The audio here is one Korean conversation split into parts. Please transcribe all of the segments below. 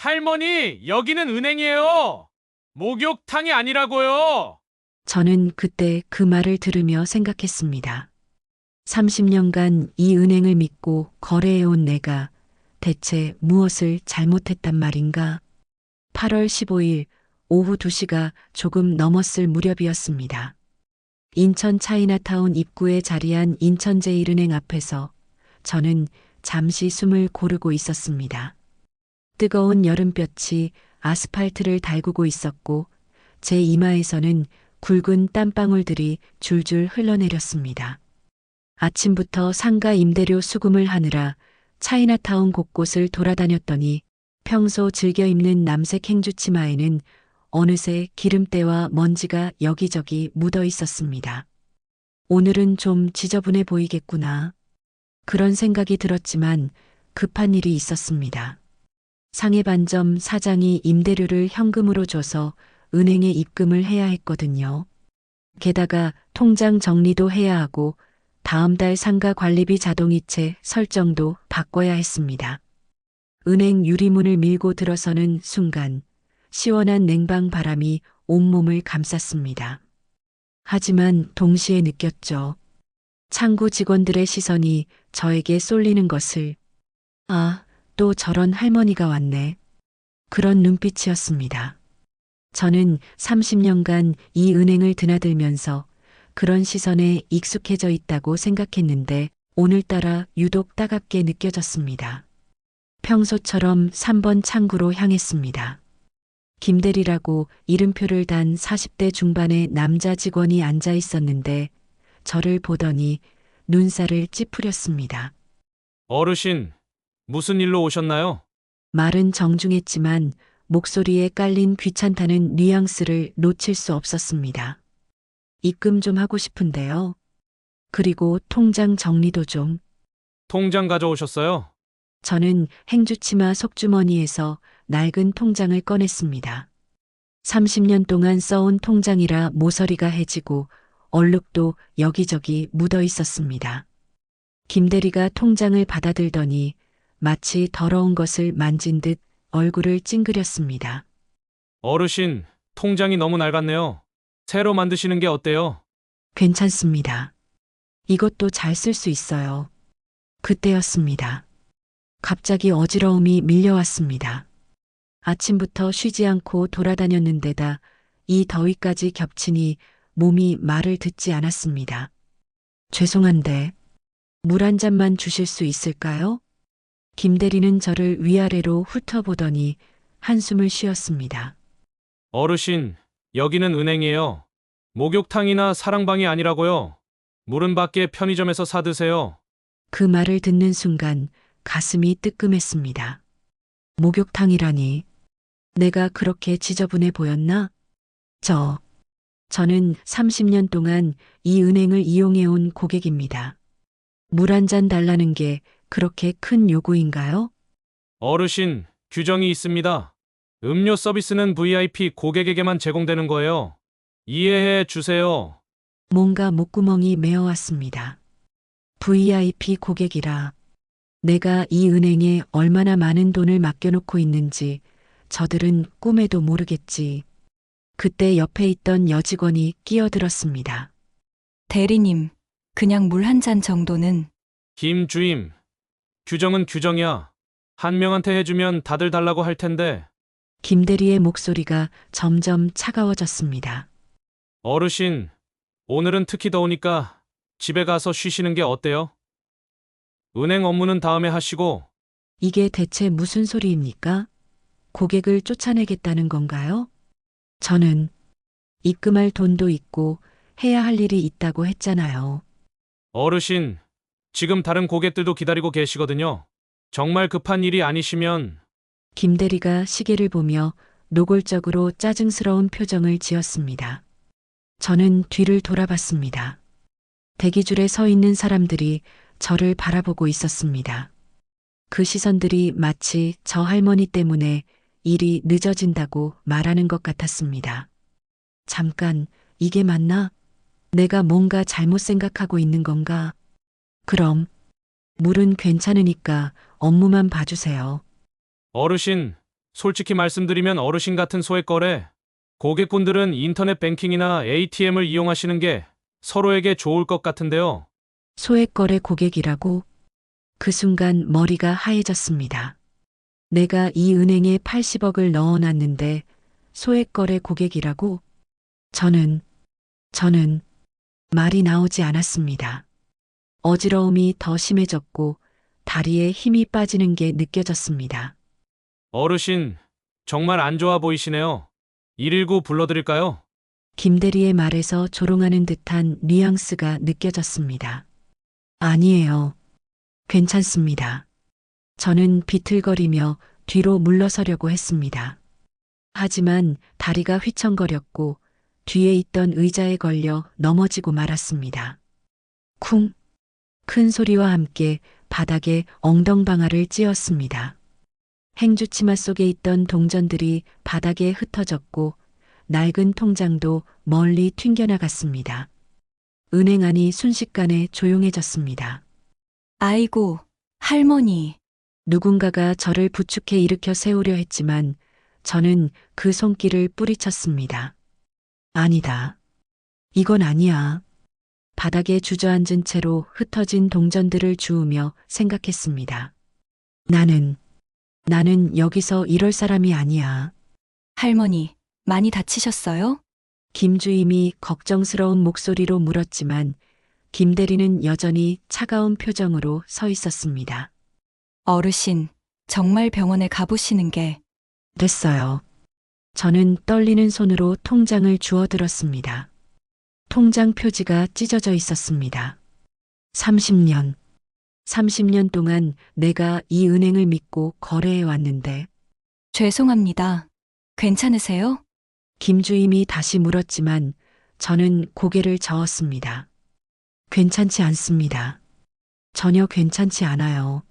할머니, 여기는 은행이에요. 목욕탕이 아니라고요. 저는 그때 그 말을 들으며 생각했습니다. 30년간 이 은행을 믿고 거래해온 내가 대체 무엇을 잘못했단 말인가? 8월 15일 오후 2시가 조금 넘었을 무렵이었습니다. 인천 차이나타운 입구에 자리한 인천제일은행 앞에서 저는 잠시 숨을 고르고 있었습니다. 뜨거운 여름볕이 아스팔트를 달구고 있었고 제 이마에서는 굵은 땀방울들이 줄줄 흘러내렸습니다. 아침부터 상가 임대료 수금을 하느라 차이나타운 곳곳을 돌아다녔더니 평소 즐겨 입는 남색 행주치마에는 어느새 기름때와 먼지가 여기저기 묻어 있었습니다. 오늘은 좀 지저분해 보이겠구나. 그런 생각이 들었지만 급한 일이 있었습니다. 상해반점 사장이 임대료를 현금으로 줘서 은행에 입금을 해야 했거든요. 게다가 통장 정리도 해야 하고 다음 달 상가 관리비 자동이체 설정도 바꿔야 했습니다. 은행 유리문을 밀고 들어서는 순간 시원한 냉방 바람이 온몸을 감쌌습니다. 하지만 동시에 느꼈죠. 창구 직원들의 시선이 저에게 쏠리는 것을. 아, 또 저런 할머니가 왔네. 그런 눈빛이었습니다. 저는 30년간 이 은행을 드나들면서 그런 시선에 익숙해져 있다고 생각했는데 오늘따라 유독 따갑게 느껴졌습니다. 평소처럼 3번 창구로 향했습니다. 김대리라고 이름표를 단 40대 중반의 남자 직원이 앉아 있었는데 저를 보더니 눈살을 찌푸렸습니다. 어르신, 무슨 일로 오셨나요? 말은 정중했지만 목소리에 깔린 귀찮다는 뉘앙스를 놓칠 수 없었습니다. 입금 좀 하고 싶은데요. 그리고 통장 정리도 좀. 통장 가져오셨어요? 저는 행주치마 속주머니에서 낡은 통장을 꺼냈습니다. 30년 동안 써온 통장이라 모서리가 해지고 얼룩도 여기저기 묻어 있었습니다. 김대리가 통장을 받아들더니 마치 더러운 것을 만진 듯 얼굴을 찡그렸습니다. 어르신, 통장이 너무 낡았네요. 새로 만드시는 게 어때요? 괜찮습니다. 이것도 잘 쓸 수 있어요. 그때였습니다. 갑자기 어지러움이 밀려왔습니다. 아침부터 쉬지 않고 돌아다녔는데다 이 더위까지 겹치니 몸이 말을 듣지 않았습니다. 죄송한데 물 한 잔만 주실 수 있을까요? 김대리는 저를 위아래로 훑어보더니 한숨을 쉬었습니다. 어르신, 여기는 은행이에요. 목욕탕이나 사랑방이 아니라고요. 물은 밖에 편의점에서 사 드세요. 그 말을 듣는 순간 가슴이 뜨끔했습니다. 목욕탕이라니. 내가 그렇게 지저분해 보였나? 저는 30년 동안 이 은행을 이용해온 고객입니다. 물 한 잔 달라는 게 그렇게 큰 요구인가요? 어르신, 규정이 있습니다. 음료 서비스는 VIP 고객에게만 제공되는 거예요. 이해해 주세요. 뭔가 목구멍이 메어왔습니다. VIP 고객이라 내가 이 은행에 얼마나 많은 돈을 맡겨놓고 있는지 저들은 꿈에도 모르겠지. 그때 옆에 있던 여직원이 끼어들었습니다. 대리님, 그냥 물 한 잔 정도는. 김 주임, 규정은 규정이야. 한 명한테 해주면 다들 달라고 할 텐데. 김대리의 목소리가 점점 차가워졌습니다. 어르신, 오늘은 특히 더우니까 집에 가서 쉬시는 게 어때요? 은행 업무는 다음에 하시고. 이게 대체 무슨 소리입니까? 고객을 쫓아내겠다는 건가요? 저는 입금할 돈도 있고 해야 할 일이 있다고 했잖아요. 어르신, 지금 다른 고객들도 기다리고 계시거든요. 정말 급한 일이 아니시면. 김대리가 시계를 보며 노골적으로 짜증스러운 표정을 지었습니다. 저는 뒤를 돌아봤습니다. 대기줄에 서 있는 사람들이 저를 바라보고 있었습니다. 그 시선들이 마치 저 할머니 때문에 일이 늦어진다고 말하는 것 같았습니다. 잠깐, 이게 맞나? 내가 뭔가 잘못 생각하고 있는 건가? 그럼, 물은 괜찮으니까 업무만 봐주세요. 어르신, 솔직히 말씀드리면 어르신 같은 소액 거래, 고객분들은 인터넷 뱅킹이나 ATM을 이용하시는 게 서로에게 좋을 것 같은데요. 소액거래 고객이라고? 그 순간 머리가 하얘졌습니다. 내가 이 은행에 80억을 넣어놨는데 소액거래 고객이라고? 저는 말이 나오지 않았습니다. 어지러움이 더 심해졌고 다리에 힘이 빠지는 게 느껴졌습니다. 어르신, 정말 안 좋아 보이시네요. 119 불러드릴까요? 김대리의 말에서 조롱하는 듯한 뉘앙스가 느껴졌습니다. 아니에요. 괜찮습니다. 저는 비틀거리며 뒤로 물러서려고 했습니다. 하지만 다리가 휘청거렸고 뒤에 있던 의자에 걸려 넘어지고 말았습니다. 쿵! 큰 소리와 함께 바닥에 엉덩방아를 찧었습니다. 행주치마 속에 있던 동전들이 바닥에 흩어졌고 낡은 통장도 멀리 튕겨나갔습니다. 은행 안이 순식간에 조용해졌습니다. 아이고, 할머니. 누군가가 저를 부축해 일으켜 세우려 했지만 저는 그 손길을 뿌리쳤습니다. 아니다. 이건 아니야. 바닥에 주저앉은 채로 흩어진 동전들을 주우며 생각했습니다. 나는 여기서 이럴 사람이 아니야. 할머니, 많이 다치셨어요? 김주임이 걱정스러운 목소리로 물었지만 김대리는 여전히 차가운 표정으로 서 있었습니다. 어르신, 정말 병원에 가보시는 게. 됐어요. 저는 떨리는 손으로 통장을 주워들었습니다. 통장 표지가 찢어져 있었습니다. 30년 동안 내가 이 은행을 믿고 거래해 왔는데 죄송합니다. 괜찮으세요? 김주임이 다시 물었지만 저는 고개를 저었습니다. 괜찮지 않습니다. 전혀 괜찮지 않아요.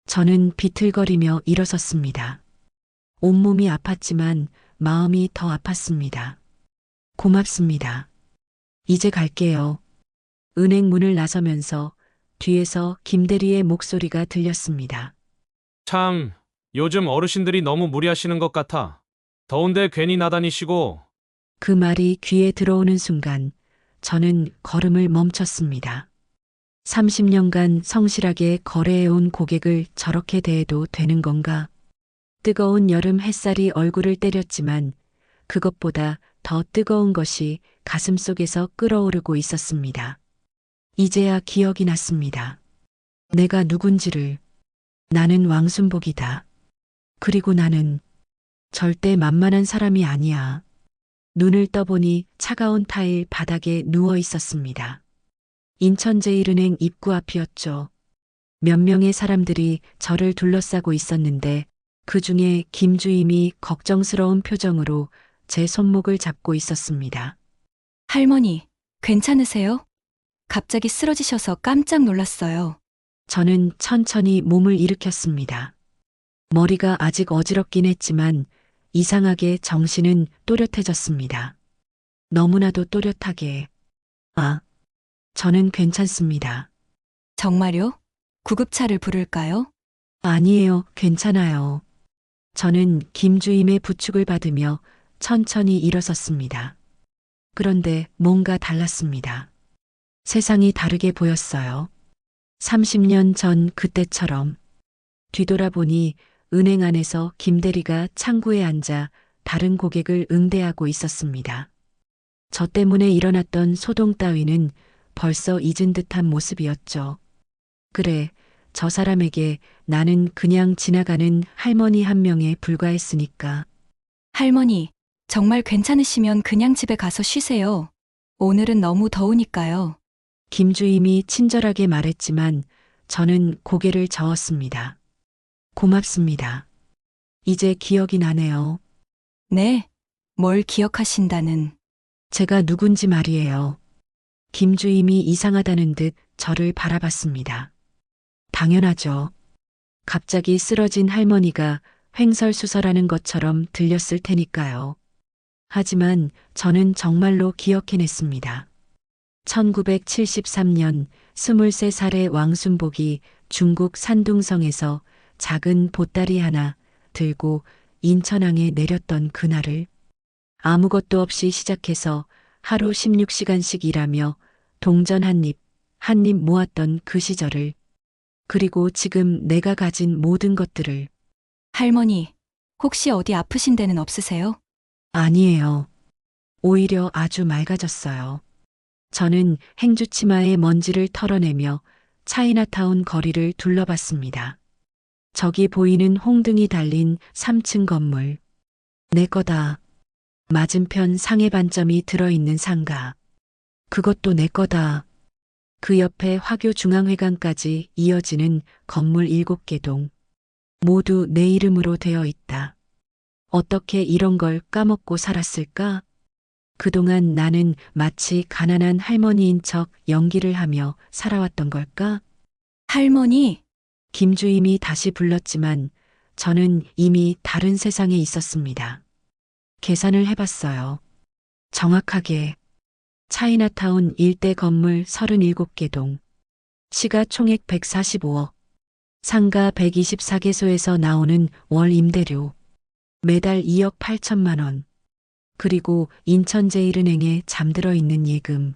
저는 비틀거리며 일어섰습니다. 온몸이 아팠지만 마음이 더 아팠습니다. 고맙습니다. 이제 갈게요. 은행 문을 나서면서 뒤에서 김대리의 목소리가 들렸습니다. 참, 요즘 어르신들이 너무 무리하시는 것 같아. 더운데 괜히 나다니시고. 그 말이 귀에 들어오는 순간 저는 걸음을 멈췄습니다. 30년간 성실하게 거래해온 고객을 저렇게 대해도 되는 건가? 뜨거운 여름 햇살이 얼굴을 때렸지만 그것보다 더 뜨거운 것이 가슴속에서 끓어오르고 있었습니다. 이제야 기억이 났습니다. 내가 누군지를. 나는 왕순복이다. 그리고 나는 절대 만만한 사람이 아니야. 눈을 떠보니 차가운 타일 바닥에 누워 있었습니다. 인천제일은행 입구 앞이었죠. 몇 명의 사람들이 저를 둘러싸고 있었는데 그 중에 김주임이 걱정스러운 표정으로 제 손목을 잡고 있었습니다. 할머니, 괜찮으세요? 갑자기 쓰러지셔서 깜짝 놀랐어요. 저는 천천히 몸을 일으켰습니다. 머리가 아직 어지럽긴 했지만 이상하게 정신은 또렷해졌습니다. 너무나도 또렷하게. 저는 괜찮습니다. 정말요? 구급차를 부를까요? 아니에요, 괜찮아요. 저는 김주임의 부축을 받으며 천천히 일어섰습니다. 그런데 뭔가 달랐습니다. 세상이 다르게 보였어요. 30년 전 그때처럼. 뒤돌아보니 은행 안에서 김대리가 창구에 앉아 다른 고객을 응대하고 있었습니다. 저 때문에 일어났던 소동 따위는 벌써 잊은 듯한 모습이었죠. 그래, 저 사람에게 나는 그냥 지나가는 할머니 한 명에 불과했으니까. 할머니, 정말 괜찮으시면 그냥 집에 가서 쉬세요. 오늘은 너무 더우니까요. 김주임이 친절하게 말했지만 저는 고개를 저었습니다. 고맙습니다. 이제 기억이 나네요. 네, 뭘 기억하신다는. 제가 누군지 말이에요. 김주임이 이상하다는 듯 저를 바라봤습니다. 당연하죠. 갑자기 쓰러진 할머니가 횡설수설하는 것처럼 들렸을 테니까요. 하지만 저는 정말로 기억해냈습니다. 1973년 23살의 왕순복이 중국 산둥성에서 작은 보따리 하나 들고 인천항에 내렸던 그날을 아무것도 없이 시작해서 하루 16시간씩 일하며 동전 한 입 모았던 그 시절을, 그리고 지금 내가 가진 모든 것들을. 할머니, 혹시 어디 아프신 데는 없으세요? 아니에요. 오히려 아주 맑아졌어요. 저는 행주치마의 먼지를 털어내며 차이나타운 거리를 둘러봤습니다. 저기 보이는 홍등이 달린 3층 건물. 내 거다. 맞은편 상해 반점이 들어있는 상가. 그것도 내 거다. 그 옆에 화교 중앙회관까지 이어지는 건물 7개 동. 모두 내 이름으로 되어 있다. 어떻게 이런 걸 까먹고 살았을까? 그동안 나는 마치 가난한 할머니인 척 연기를 하며 살아왔던 걸까? 할머니, 김주임이 다시 불렀지만 저는 이미 다른 세상에 있었습니다. 계산을 해봤어요. 정확하게 차이나타운 일대 건물 37개 동, 시가총액 145억, 상가 124개소에서 나오는 월 임대료, 매달 2억 8천만 원, 그리고 인천제일은행에 잠들어 있는 예금,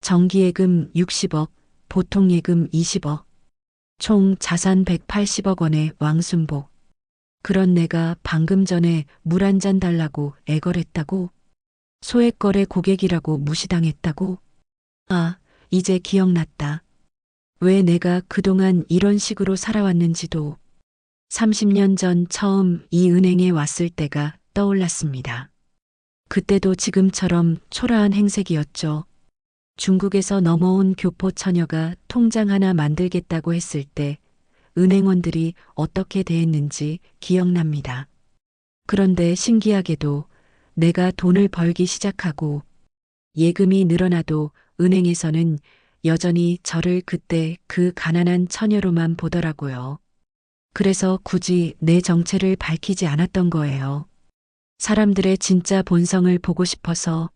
정기예금 60억, 보통예금 20억, 총 자산 180억 원의 왕순복. 그런 내가 방금 전에 물 한 잔 달라고 애걸했다고? 소액거래 고객이라고 무시당했다고? 아, 이제 기억났다. 왜 내가 그동안 이런 식으로 살아왔는지도. 30년 전 처음 이 은행에 왔을 때가 떠올랐습니다. 그때도 지금처럼 초라한 행색이었죠. 중국에서 넘어온 교포 처녀가 통장 하나 만들겠다고 했을 때 은행원들이 어떻게 대했는지 기억납니다. 그런데 신기하게도 내가 돈을 벌기 시작하고 예금이 늘어나도 은행에서는 여전히 저를 그때 그 가난한 처녀로만 보더라고요. 그래서 굳이 내 정체를 밝히지 않았던 거예요. 사람들의 진짜 본성을 보고 싶어서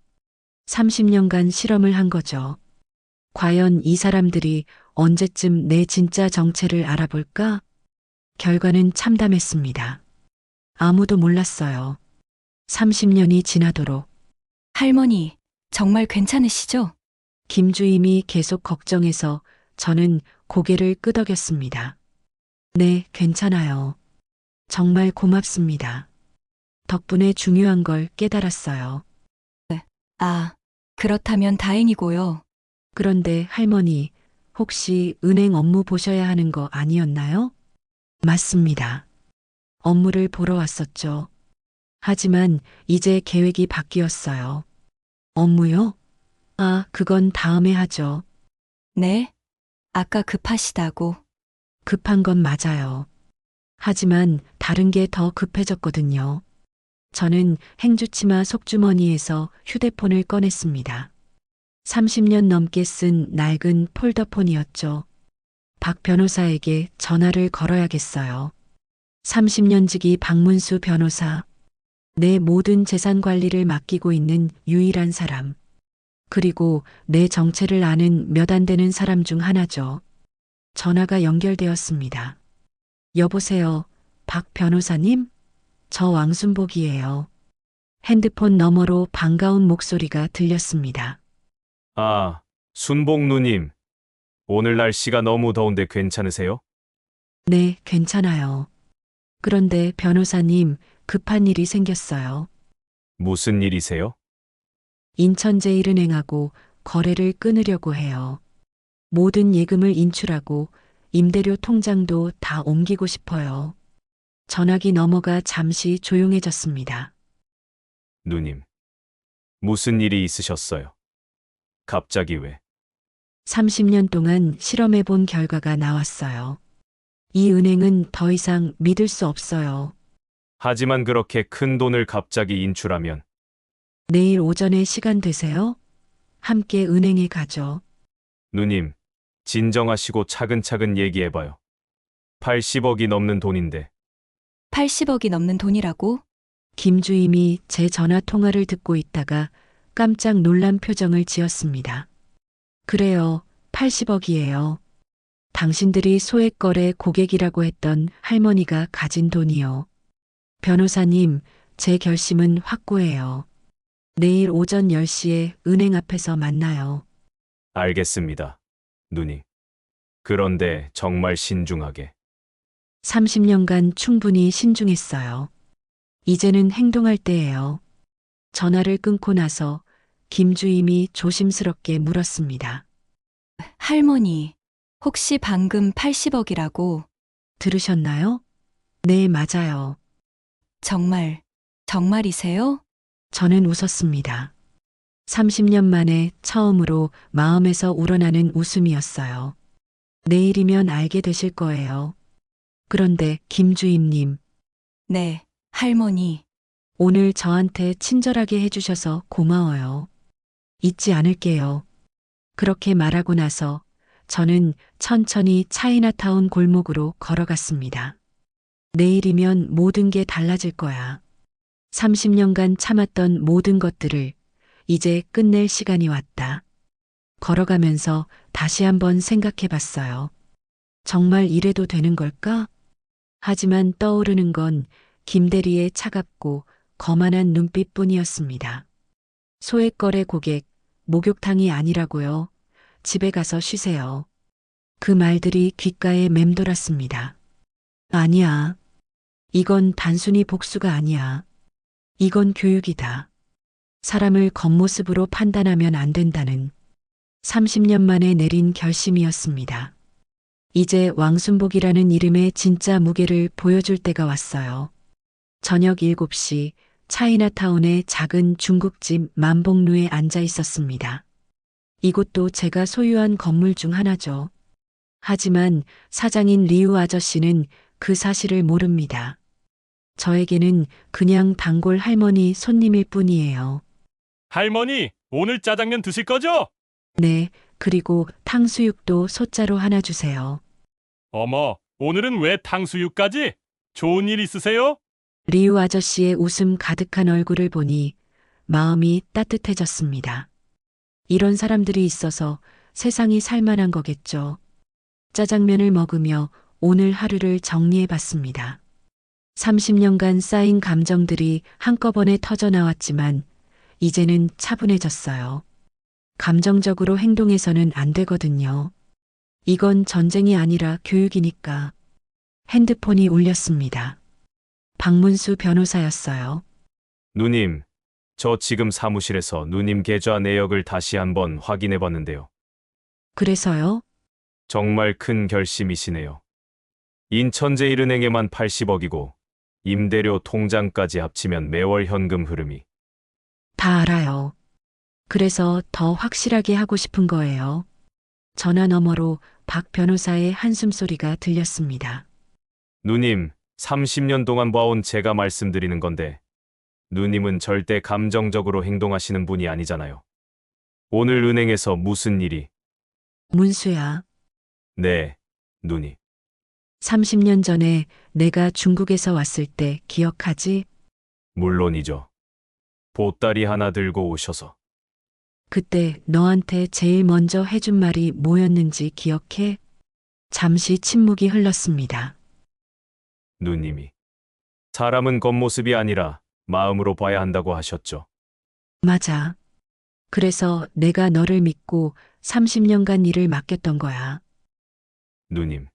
30년간 실험을 한 거죠. 과연 이 사람들이 언제쯤 내 진짜 정체를 알아볼까? 결과는 참담했습니다. 아무도 몰랐어요. 30년이 지나도록. 할머니, 정말 괜찮으시죠? 김주임이 계속 걱정해서 저는 고개를 끄덕였습니다. 네, 괜찮아요. 정말 고맙습니다. 덕분에 중요한 걸 깨달았어요. 아, 그렇다면 다행이고요. 그런데 할머니, 혹시 은행 업무 보셔야 하는 거 아니었나요? 맞습니다. 업무를 보러 왔었죠. 하지만 이제 계획이 바뀌었어요. 업무요? 아, 그건 다음에 하죠. 네? 아까 급하시다고. 급한 건 맞아요. 하지만 다른 게 더 급해졌거든요. 저는 행주치마 속주머니에서 휴대폰을 꺼냈습니다. 30년 넘게 쓴 낡은 폴더폰이었죠. 박 변호사에게 전화를 걸어야겠어요. 30년 지기 박문수 변호사. 내 모든 재산 관리를 맡기고 있는 유일한 사람. 그리고 내 정체를 아는 몇 안 되는 사람 중 하나죠. 전화가 연결되었습니다. 여보세요, 박 변호사님? 저 왕순복이에요. 핸드폰 너머로 반가운 목소리가 들렸습니다. 아, 순복 누님. 오늘 날씨가 너무 더운데 괜찮으세요? 네, 괜찮아요. 그런데 변호사님, 급한 일이 생겼어요. 무슨 일이세요? 인천제일은행하고 거래를 끊으려고 해요. 모든 예금을 인출하고 임대료 통장도 다 옮기고 싶어요. 전화기 넘어가 잠시 조용해졌습니다. 누님. 무슨 일이 있으셨어요? 갑자기 왜? 30년 동안 실험해 본 결과가 나왔어요. 이 은행은 더 이상 믿을 수 없어요. 하지만 그렇게 큰 돈을 갑자기 인출하면 내일 오전에 시간 되세요? 함께 은행에 가죠. 누님, 진정하시고 차근차근 얘기해봐요. 80억이 넘는 돈인데 80억이 넘는 돈이라고? 김주임이 제 전화 통화를 듣고 있다가 깜짝 놀란 표정을 지었습니다. 그래요, 80억이에요. 당신들이 소액거래 고객이라고 했던 할머니가 가진 돈이요. 변호사님, 제 결심은 확고해요. 내일 오전 10시에 은행 앞에서 만나요. 알겠습니다. 누님. 그런데 정말 신중하게. 30년간 충분히 신중했어요. 이제는 행동할 때예요. 전화를 끊고 나서 김주임이 조심스럽게 물었습니다. 할머니, 혹시 방금 80억이라고? 들으셨나요? 네, 맞아요. 정말이세요? 저는 웃었습니다. 30년 만에 처음으로 마음에서 우러나는 웃음이었어요. 내일이면 알게 되실 거예요. 그런데 김주임님, 네, 할머니. 오늘 저한테 친절하게 해주셔서 고마워요. 잊지 않을게요. 그렇게 말하고 나서 저는 천천히 차이나타운 골목으로 걸어갔습니다. 내일이면 모든 게 달라질 거야. 30년간 참았던 모든 것들을 이제 끝낼 시간이 왔다. 걸어가면서 다시 한번 생각해 봤어요. 정말 이래도 되는 걸까? 하지만 떠오르는 건 김대리의 차갑고 거만한 눈빛뿐이었습니다. 소액거래 고객, 목욕탕이 아니라고요. 집에 가서 쉬세요. 그 말들이 귓가에 맴돌았습니다. 아니야. 이건 단순히 복수가 아니야. 이건 교육이다. 사람을 겉모습으로 판단하면 안 된다는 30년 만에 내린 결심이었습니다. 이제 왕순복이라는 이름의 진짜 무게를 보여줄 때가 왔어요. 저녁 7시 차이나타운의 작은 중국집 만복루에 앉아 있었습니다. 이곳도 제가 소유한 건물 중 하나죠. 하지만 사장인 리우 아저씨는 그 사실을 모릅니다. 저에게는 그냥 단골 할머니 손님일 뿐이에요. 할머니, 오늘 짜장면 드실 거죠? 네, 그리고 탕수육도 소짜로 하나 주세요. 어머, 오늘은 왜 탕수육까지? 좋은 일 있으세요? 리우 아저씨의 웃음 가득한 얼굴을 보니 마음이 따뜻해졌습니다. 이런 사람들이 있어서 세상이 살만한 거겠죠. 짜장면을 먹으며 오늘 하루를 정리해 봤습니다. 30년간 쌓인 감정들이 한꺼번에 터져 나왔지만 이제는 차분해졌어요. 감정적으로 행동해서는 안 되거든요. 이건 전쟁이 아니라 교육이니까. 핸드폰이 울렸습니다. 박문수 변호사였어요. 누님, 저 지금 사무실에서 누님 계좌 내역을 다시 한번 확인해 봤는데요. 그래서요? 정말 큰 결심이시네요. 인천제일은행에만 80억이고 임대료 통장까지 합치면 매월 현금 흐름이. 다 알아요. 그래서 더 확실하게 하고 싶은 거예요. 전화 너머로 박 변호사의 한숨소리가 들렸습니다. 누님, 30년 동안 봐온 제가 말씀드리는 건데 누님은 절대 감정적으로 행동하시는 분이 아니잖아요. 오늘 은행에서 무슨 일이? 문수야, 네, 누님. 30년 전에 내가 중국에서 왔을 때 기억하지? 물론이죠. 보따리 하나 들고 오셔서. 그때 너한테 제일 먼저 해준 말이 뭐였는지 기억해? 잠시 침묵이 흘렀습니다. 누님이. 사람은 겉모습이 아니라 마음으로 봐야 한다고 하셨죠. 맞아. 그래서 내가 너를 믿고 30년간 일을 맡겼던 거야. 누님.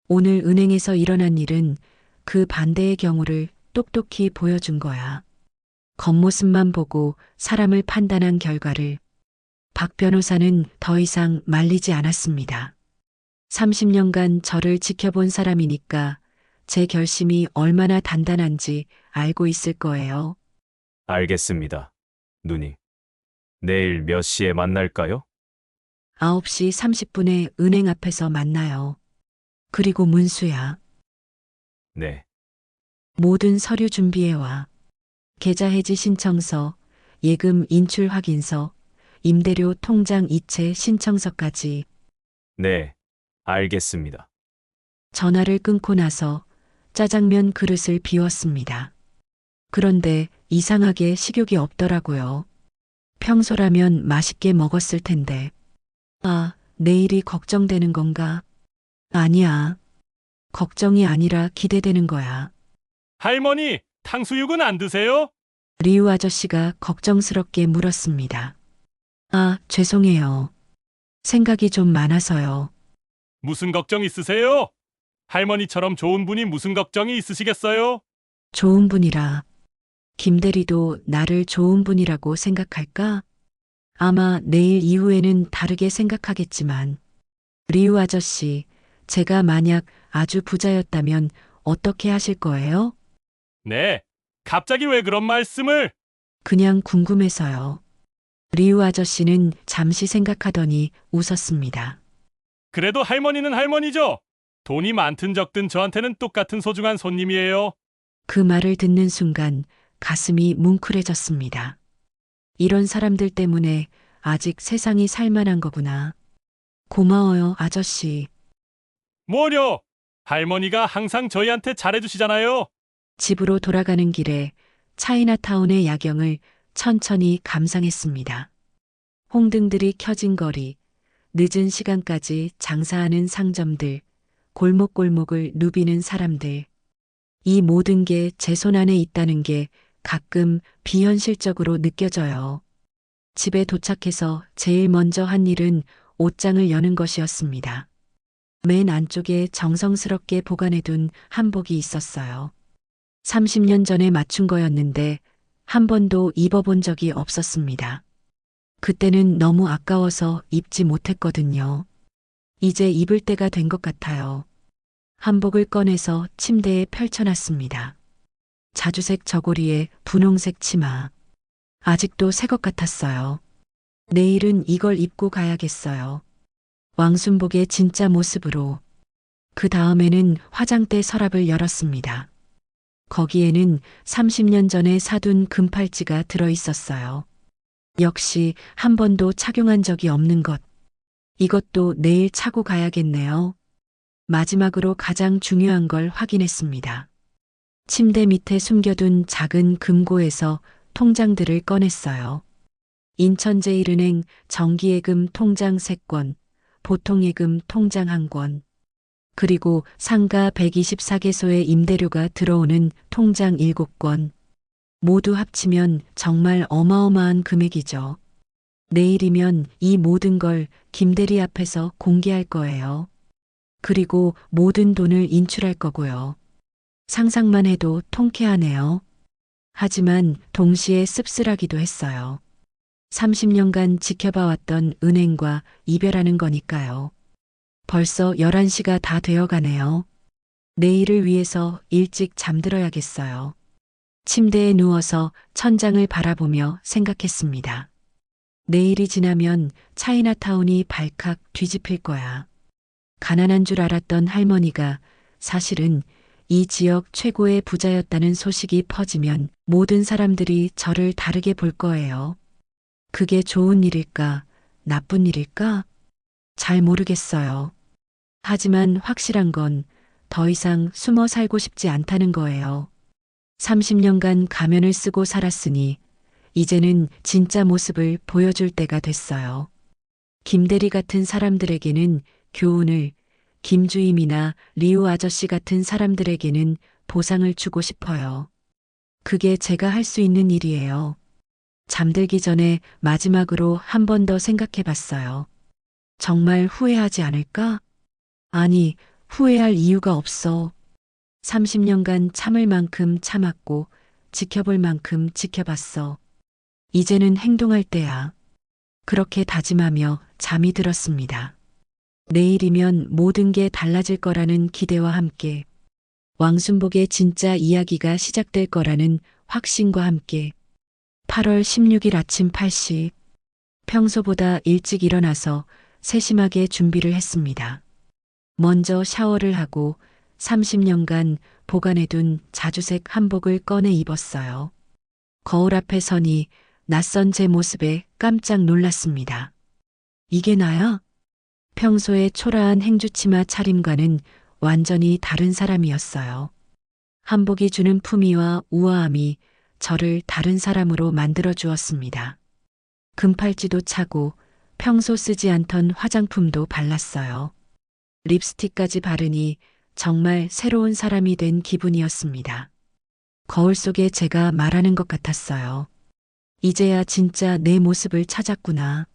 오늘 은행에서 일어난 일은 그 반대의 경우를 똑똑히 보여준 거야. 겉모습만 보고 사람을 판단한 결과를 박 변호사는 더 이상 말리지 않았습니다. 30년간 저를 지켜본 사람이니까 제 결심이 얼마나 단단한지 알고 있을 거예요. 알겠습니다. 누님. 내일 몇 시에 만날까요? 9시 30분에 은행 앞에서 만나요. 그리고 문수야, 네. 모든 서류 준비해와. 계좌 해지 신청서, 예금 인출 확인서, 임대료 통장 이체 신청서까지. 네. 알겠습니다. 전화를 끊고 나서 짜장면 그릇을 비웠습니다. 그런데 이상하게 식욕이 없더라고요. 평소라면 맛있게 먹었을 텐데. 아, 내일이 걱정되는 건가? 아니야. 걱정이 아니라 기대되는 거야. 할머니, 탕수육은 안 드세요? 리우 아저씨가 걱정스럽게 물었습니다. 아, 죄송해요. 생각이 좀 많아서요. 무슨 걱정 있으세요? 할머니처럼 좋은 분이 무슨 걱정이 있으시겠어요? 좋은 분이라. 김대리도 나를 좋은 분이라고 생각할까? 아마 내일 이후에는 다르게 생각하겠지만. 리우 아저씨, 제가 만약 아주 부자였다면 어떻게 하실 거예요? 네, 갑자기 왜 그런 말씀을? 그냥 궁금해서요. 리우 아저씨는 잠시 생각하더니 웃었습니다. 그래도 할머니는 할머니죠. 돈이 많든 적든 저한테는 똑같은 소중한 손님이에요. 그 말을 듣는 순간 가슴이 뭉클해졌습니다. 이런 사람들 때문에 아직 세상이 살만한 거구나. 고마워요, 아저씨. 뭐려? 할머니가 항상 저희한테 잘해주시잖아요. 집으로 돌아가는 길에 차이나타운의 야경을 천천히 감상했습니다. 홍등들이 켜진 거리, 늦은 시간까지 장사하는 상점들, 골목골목을 누비는 사람들. 이 모든 게 제 손 안에 있다는 게 가끔 비현실적으로 느껴져요. 집에 도착해서 제일 먼저 한 일은 옷장을 여는 것이었습니다. 맨 안쪽에 정성스럽게 보관해둔 한복이 있었어요. 30년 전에 맞춘 거였는데 한 번도 입어본 적이 없었습니다. 그때는 너무 아까워서 입지 못했거든요. 이제 입을 때가 된 것 같아요. 한복을 꺼내서 침대에 펼쳐놨습니다. 자주색 저고리에 분홍색 치마. 아직도 새 것 같았어요. 내일은 이걸 입고 가야겠어요. 왕순복의 진짜 모습으로. 그 다음에는 화장대 서랍을 열었습니다. 거기에는 30년 전에 사둔 금팔찌가 들어 있었어요. 역시 한 번도 착용한 적이 없는 것. 이것도 내일 차고 가야겠네요. 마지막으로 가장 중요한 걸 확인했습니다. 침대 밑에 숨겨둔 작은 금고에서 통장들을 꺼냈어요. 인천제일은행 정기예금 통장 3권, 보통예금 통장 1권, 그리고 상가 124개소의 임대료가 들어오는 통장 7권. 모두 합치면 정말 어마어마한 금액이죠. 내일이면 이 모든 걸 김대리 앞에서 공개할 거예요. 그리고 모든 돈을 인출할 거고요. 상상만 해도 통쾌하네요. 하지만 동시에 씁쓸하기도 했어요. 30년간 지켜봐왔던 은행과 이별하는 거니까요. 벌써 11시가 다 되어 가네요. 내일을 위해서 일찍 잠들어야겠어요. 침대에 누워서 천장을 바라보며 생각했습니다. 내일이 지나면 차이나타운이 발칵 뒤집힐 거야. 가난한 줄 알았던 할머니가 사실은 이 지역 최고의 부자였다는 소식이 퍼지면 모든 사람들이 저를 다르게 볼 거예요. 그게 좋은 일일까, 나쁜 일일까? 잘 모르겠어요. 하지만 확실한 건 더 이상 숨어 살고 싶지 않다는 거예요. 30년간 가면을 쓰고 살았으니 이제는 진짜 모습을 보여줄 때가 됐어요. 김대리 같은 사람들에게는 교훈을, 김주임이나 리우 아저씨 같은 사람들에게는 보상을 주고 싶어요. 그게 제가 할 수 있는 일이에요. 잠들기 전에 마지막으로 한 번 더 생각해 봤어요. 정말 후회하지 않을까? 아니, 후회할 이유가 없어. 30년간 참을 만큼 참았고 지켜볼 만큼 지켜봤어. 이제는 행동할 때야. 그렇게 다짐하며 잠이 들었습니다. 내일이면 모든 게 달라질 거라는 기대와 함께 왕순복의 진짜 이야기가 시작될 거라는 확신과 함께 8월 16일 아침 8시 평소보다 일찍 일어나서 세심하게 준비를 했습니다. 먼저 샤워를 하고 30년간 보관해둔 자주색 한복을 꺼내 입었어요. 거울 앞에 서니 낯선 제 모습에 깜짝 놀랐습니다. 이게 나야? 평소의 초라한 행주치마 차림과는 완전히 다른 사람이었어요. 한복이 주는 품위와 우아함이 저를 다른 사람으로 만들어 주었습니다. 금팔찌도 차고 평소 쓰지 않던 화장품도 발랐어요. 립스틱까지 바르니 정말 새로운 사람이 된 기분이었습니다. 거울 속에 제가 말하는 것 같았어요. 이제야 진짜 내 모습을 찾았구나.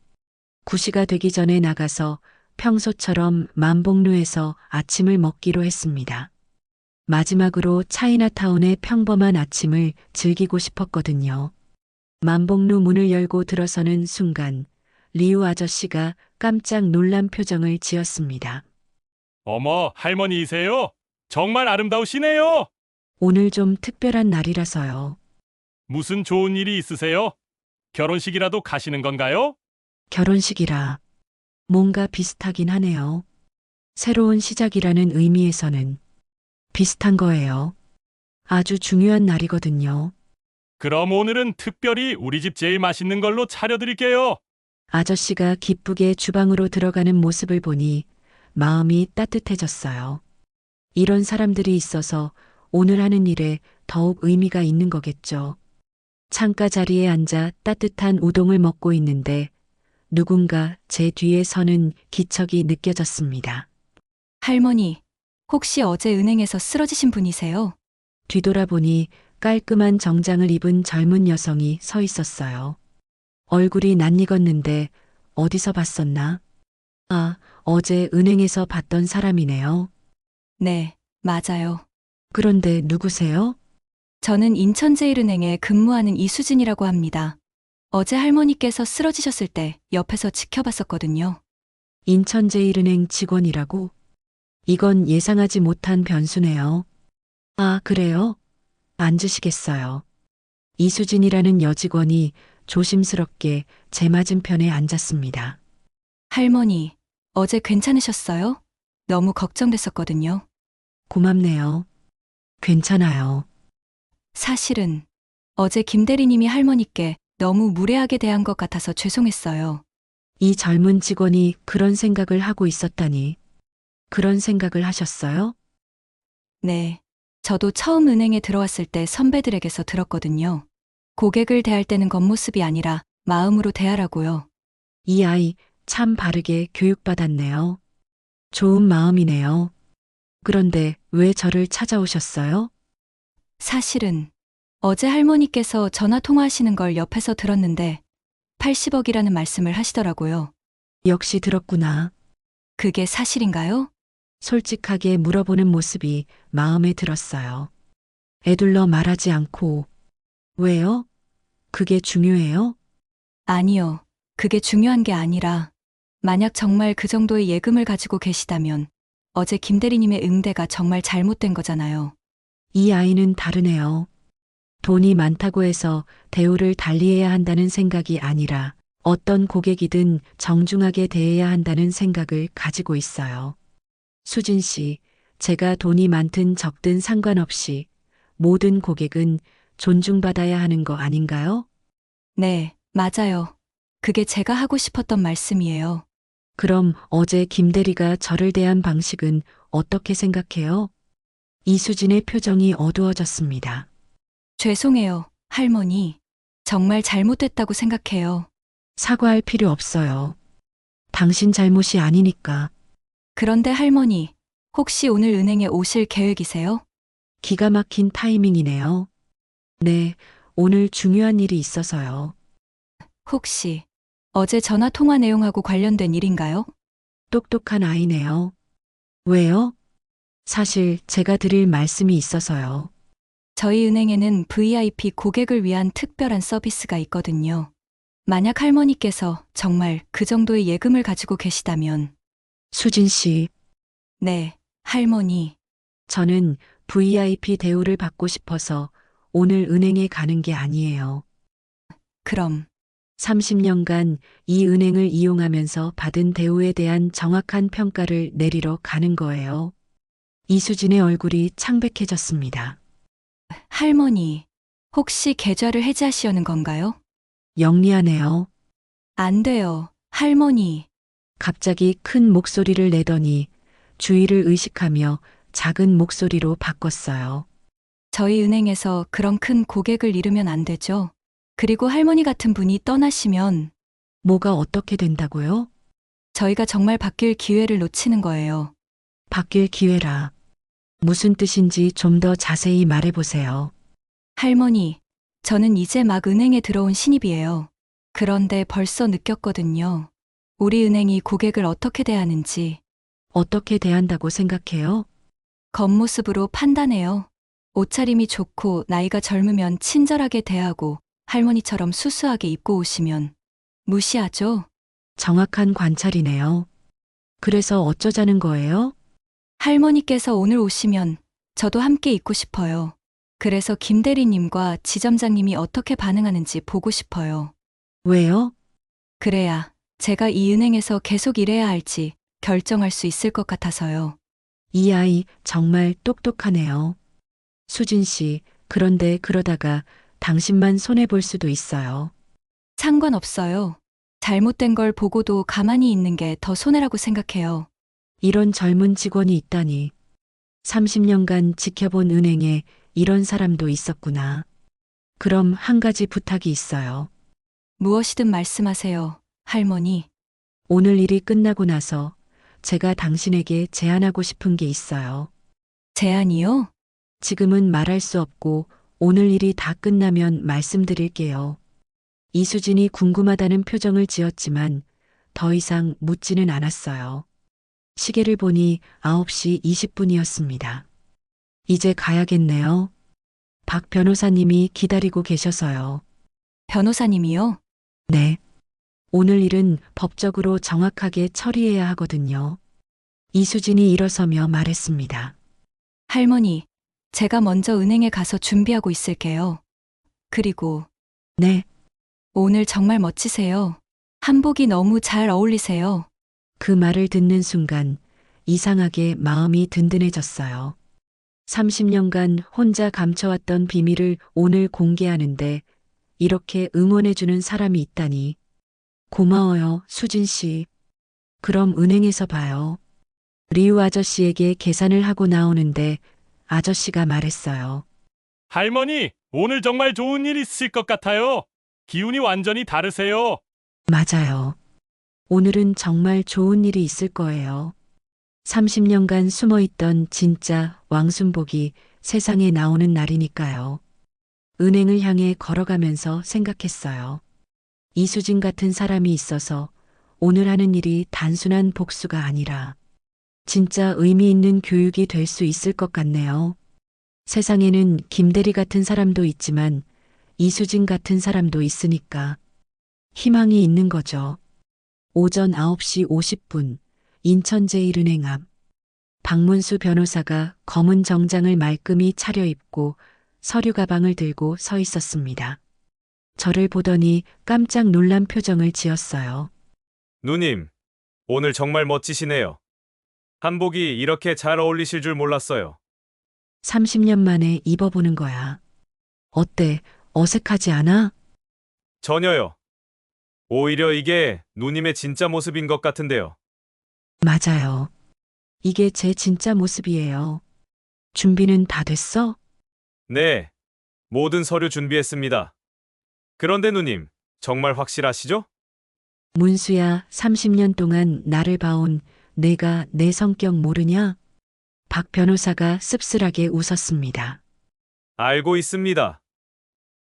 9시가 되기 전에 나가서 평소처럼 만복루에서 아침을 먹기로 했습니다. 마지막으로 차이나타운의 평범한 아침을 즐기고 싶었거든요. 만복루 문을 열고 들어서는 순간 리우 아저씨가 깜짝 놀란 표정을 지었습니다. 어머, 할머니이세요? 정말 아름다우시네요. 오늘 좀 특별한 날이라서요. 무슨 좋은 일이 있으세요? 결혼식이라도 가시는 건가요? 결혼식이라 뭔가 비슷하긴 하네요. 새로운 시작이라는 의미에서는 비슷한 거예요. 아주 중요한 날이거든요. 그럼 오늘은 특별히 우리 집 제일 맛있는 걸로 차려드릴게요. 아저씨가 기쁘게 주방으로 들어가는 모습을 보니 마음이 따뜻해졌어요. 이런 사람들이 있어서 오늘 하는 일에 더욱 의미가 있는 거겠죠. 창가 자리에 앉아 따뜻한 우동을 먹고 있는데 누군가 제 뒤에 서는 기척이 느껴졌습니다. 할머니, 혹시 어제 은행에서 쓰러지신 분이세요? 뒤돌아보니 깔끔한 정장을 입은 젊은 여성이 서 있었어요. 얼굴이 낯익었는데 어디서 봤었나? 아, 어제 은행에서 봤던 사람이네요. 네, 맞아요. 그런데 누구세요? 저는 인천제일은행에 근무하는 이수진이라고 합니다. 어제 할머니께서 쓰러지셨을 때 옆에서 지켜봤었거든요. 인천제일은행 직원이라고? 이건 예상하지 못한 변수네요. 아, 그래요? 앉으시겠어요. 이수진이라는 여직원이 조심스럽게 제 맞은편에 앉았습니다. 할머니, 어제 괜찮으셨어요? 너무 걱정됐었거든요. 고맙네요. 괜찮아요. 사실은 어제 김 대리님이 할머니께 너무 무례하게 대한 것 같아서 죄송했어요. 이 젊은 직원이 그런 생각을 하고 있었다니. 그런 생각을 하셨어요? 네. 저도 처음 은행에 들어왔을 때 선배들에게서 들었거든요. 고객을 대할 때는 겉모습이 아니라 마음으로 대하라고요. 이 아이 참 바르게 교육받았네요. 좋은 마음이네요. 그런데 왜 저를 찾아오셨어요? 사실은 어제 할머니께서 전화 통화하시는 걸 옆에서 들었는데 80억이라는 말씀을 하시더라고요. 역시 들었구나. 그게 사실인가요? 솔직하게 물어보는 모습이 마음에 들었어요. 애둘러 말하지 않고. 왜요? 그게 중요해요? 아니요. 그게 중요한 게 아니라 만약 정말 그 정도의 예금을 가지고 계시다면 어제 김 대리님의 응대가 정말 잘못된 거잖아요. 이 아이는 다르네요. 돈이 많다고 해서 대우를 달리해야 한다는 생각이 아니라 어떤 고객이든 정중하게 대해야 한다는 생각을 가지고 있어요. 수진 씨, 제가 돈이 많든 적든 상관없이 모든 고객은 존중받아야 하는 거 아닌가요? 네, 맞아요. 그게 제가 하고 싶었던 말씀이에요. 그럼 어제 김 대리가 저를 대한 방식은 어떻게 생각해요? 이수진의 표정이 어두워졌습니다. 죄송해요, 할머니. 정말 잘못됐다고 생각해요. 사과할 필요 없어요. 당신 잘못이 아니니까. 그런데 할머니, 혹시 오늘 은행에 오실 계획이세요? 기가 막힌 타이밍이네요. 네, 오늘 중요한 일이 있어서요. 혹시 어제 전화 통화 내용하고 관련된 일인가요? 똑똑한 아이네요. 왜요? 사실 제가 드릴 말씀이 있어서요. 저희 은행에는 VIP 고객을 위한 특별한 서비스가 있거든요. 만약 할머니께서 정말 그 정도의 예금을 가지고 계시다면, 수진 씨, 네, 할머니, 저는 VIP 대우를 받고 싶어서 오늘 은행에 가는 게 아니에요. 그럼 30년간 이 은행을 이용하면서 받은 대우에 대한 정확한 평가를 내리러 가는 거예요. 이수진의 얼굴이 창백해졌습니다. 할머니, 혹시 계좌를 해지하시려는 건가요? 영리하네요. 안 돼요, 할머니. 갑자기 큰 목소리를 내더니 주위를 의식하며 작은 목소리로 바꿨어요. 저희 은행에서 그런 큰 고객을 잃으면 안 되죠. 그리고 할머니 같은 분이 떠나시면 뭐가 어떻게 된다고요? 저희가 정말 바뀔 기회를 놓치는 거예요. 바뀔 기회라. 무슨 뜻인지 좀 더 자세히 말해보세요. 할머니, 저는 이제 막 은행에 들어온 신입이에요. 그런데 벌써 느꼈거든요. 우리 은행이 고객을 어떻게 대하는지. 어떻게 대한다고 생각해요? 겉모습으로 판단해요. 옷차림이 좋고 나이가 젊으면 친절하게 대하고 할머니처럼 수수하게 입고 오시면 무시하죠? 정확한 관찰이네요. 그래서 어쩌자는 거예요? 할머니께서 오늘 오시면 저도 함께 있고 싶어요. 그래서 김 대리님과 지점장님이 어떻게 반응하는지 보고 싶어요. 왜요? 그래야 제가 이 은행에서 계속 일해야 할지 결정할 수 있을 것 같아서요. 이 아이 정말 똑똑하네요. 수진 씨, 그런데 그러다가 당신만 손해볼 수도 있어요. 상관없어요. 잘못된 걸 보고도 가만히 있는 게 더 손해라고 생각해요. 이런 젊은 직원이 있다니. 30년간 지켜본 은행에 이런 사람도 있었구나. 그럼 한 가지 부탁이 있어요. 무엇이든 말씀하세요, 할머니. 오늘 일이 끝나고 나서 제가 당신에게 제안하고 싶은 게 있어요. 제안이요? 지금은 말할 수 없고 오늘 일이 다 끝나면 말씀드릴게요. 이수진이 궁금하다는 표정을 지었지만 더 이상 묻지는 않았어요. 시계를 보니 9시 20분이었습니다. 이제 가야겠네요. 박 변호사님이 기다리고 계셔서요. 변호사님이요? 네. 오늘 일은 법적으로 정확하게 처리해야 하거든요. 이수진이 일어서며 말했습니다. 할머니, 제가 먼저 은행에 가서 준비하고 있을게요. 그리고 네. 오늘 정말 멋지세요. 한복이 너무 잘 어울리세요. 그 말을 듣는 순간 이상하게 마음이 든든해졌어요. 30년간 혼자 감춰왔던 비밀을 오늘 공개하는데 이렇게 응원해주는 사람이 있다니. 고마워요, 수진 씨. 그럼 은행에서 봐요. 리우 아저씨에게 계산을 하고 나오는데 아저씨가 말했어요. 할머니, 오늘 정말 좋은 일 있으실 것 같아요. 기운이 완전히 다르세요. 맞아요. 오늘은 정말 좋은 일이 있을 거예요. 30년간 숨어있던 진짜 왕순복이 세상에 나오는 날이니까요. 은행을 향해 걸어가면서 생각했어요. 이수진 같은 사람이 있어서 오늘 하는 일이 단순한 복수가 아니라 진짜 의미 있는 교육이 될 수 있을 것 같네요. 세상에는 김대리 같은 사람도 있지만 이수진 같은 사람도 있으니까 희망이 있는 거죠. 오전 9시 50분 인천 제1은행 앞 박문수 변호사가 검은 정장을 말끔히 차려입고 서류 가방을 들고 서 있었습니다. 저를 보더니 깜짝 놀란 표정을 지었어요. 누님, 오늘 정말 멋지시네요. 한복이 이렇게 잘 어울리실 줄 몰랐어요. 30년 만에 입어보는 거야. 어때? 어색하지 않아? 전혀요. 오히려 이게 누님의 진짜 모습인 것 같은데요. 맞아요. 이게 제 진짜 모습이에요. 준비는 다 됐어? 네, 모든 서류 준비했습니다. 그런데 누님, 정말 확실하시죠? 문수야, 30년 동안 나를 봐온 내가 내 성격 모르냐? 박 변호사가 씁쓸하게 웃었습니다. 알고 있습니다.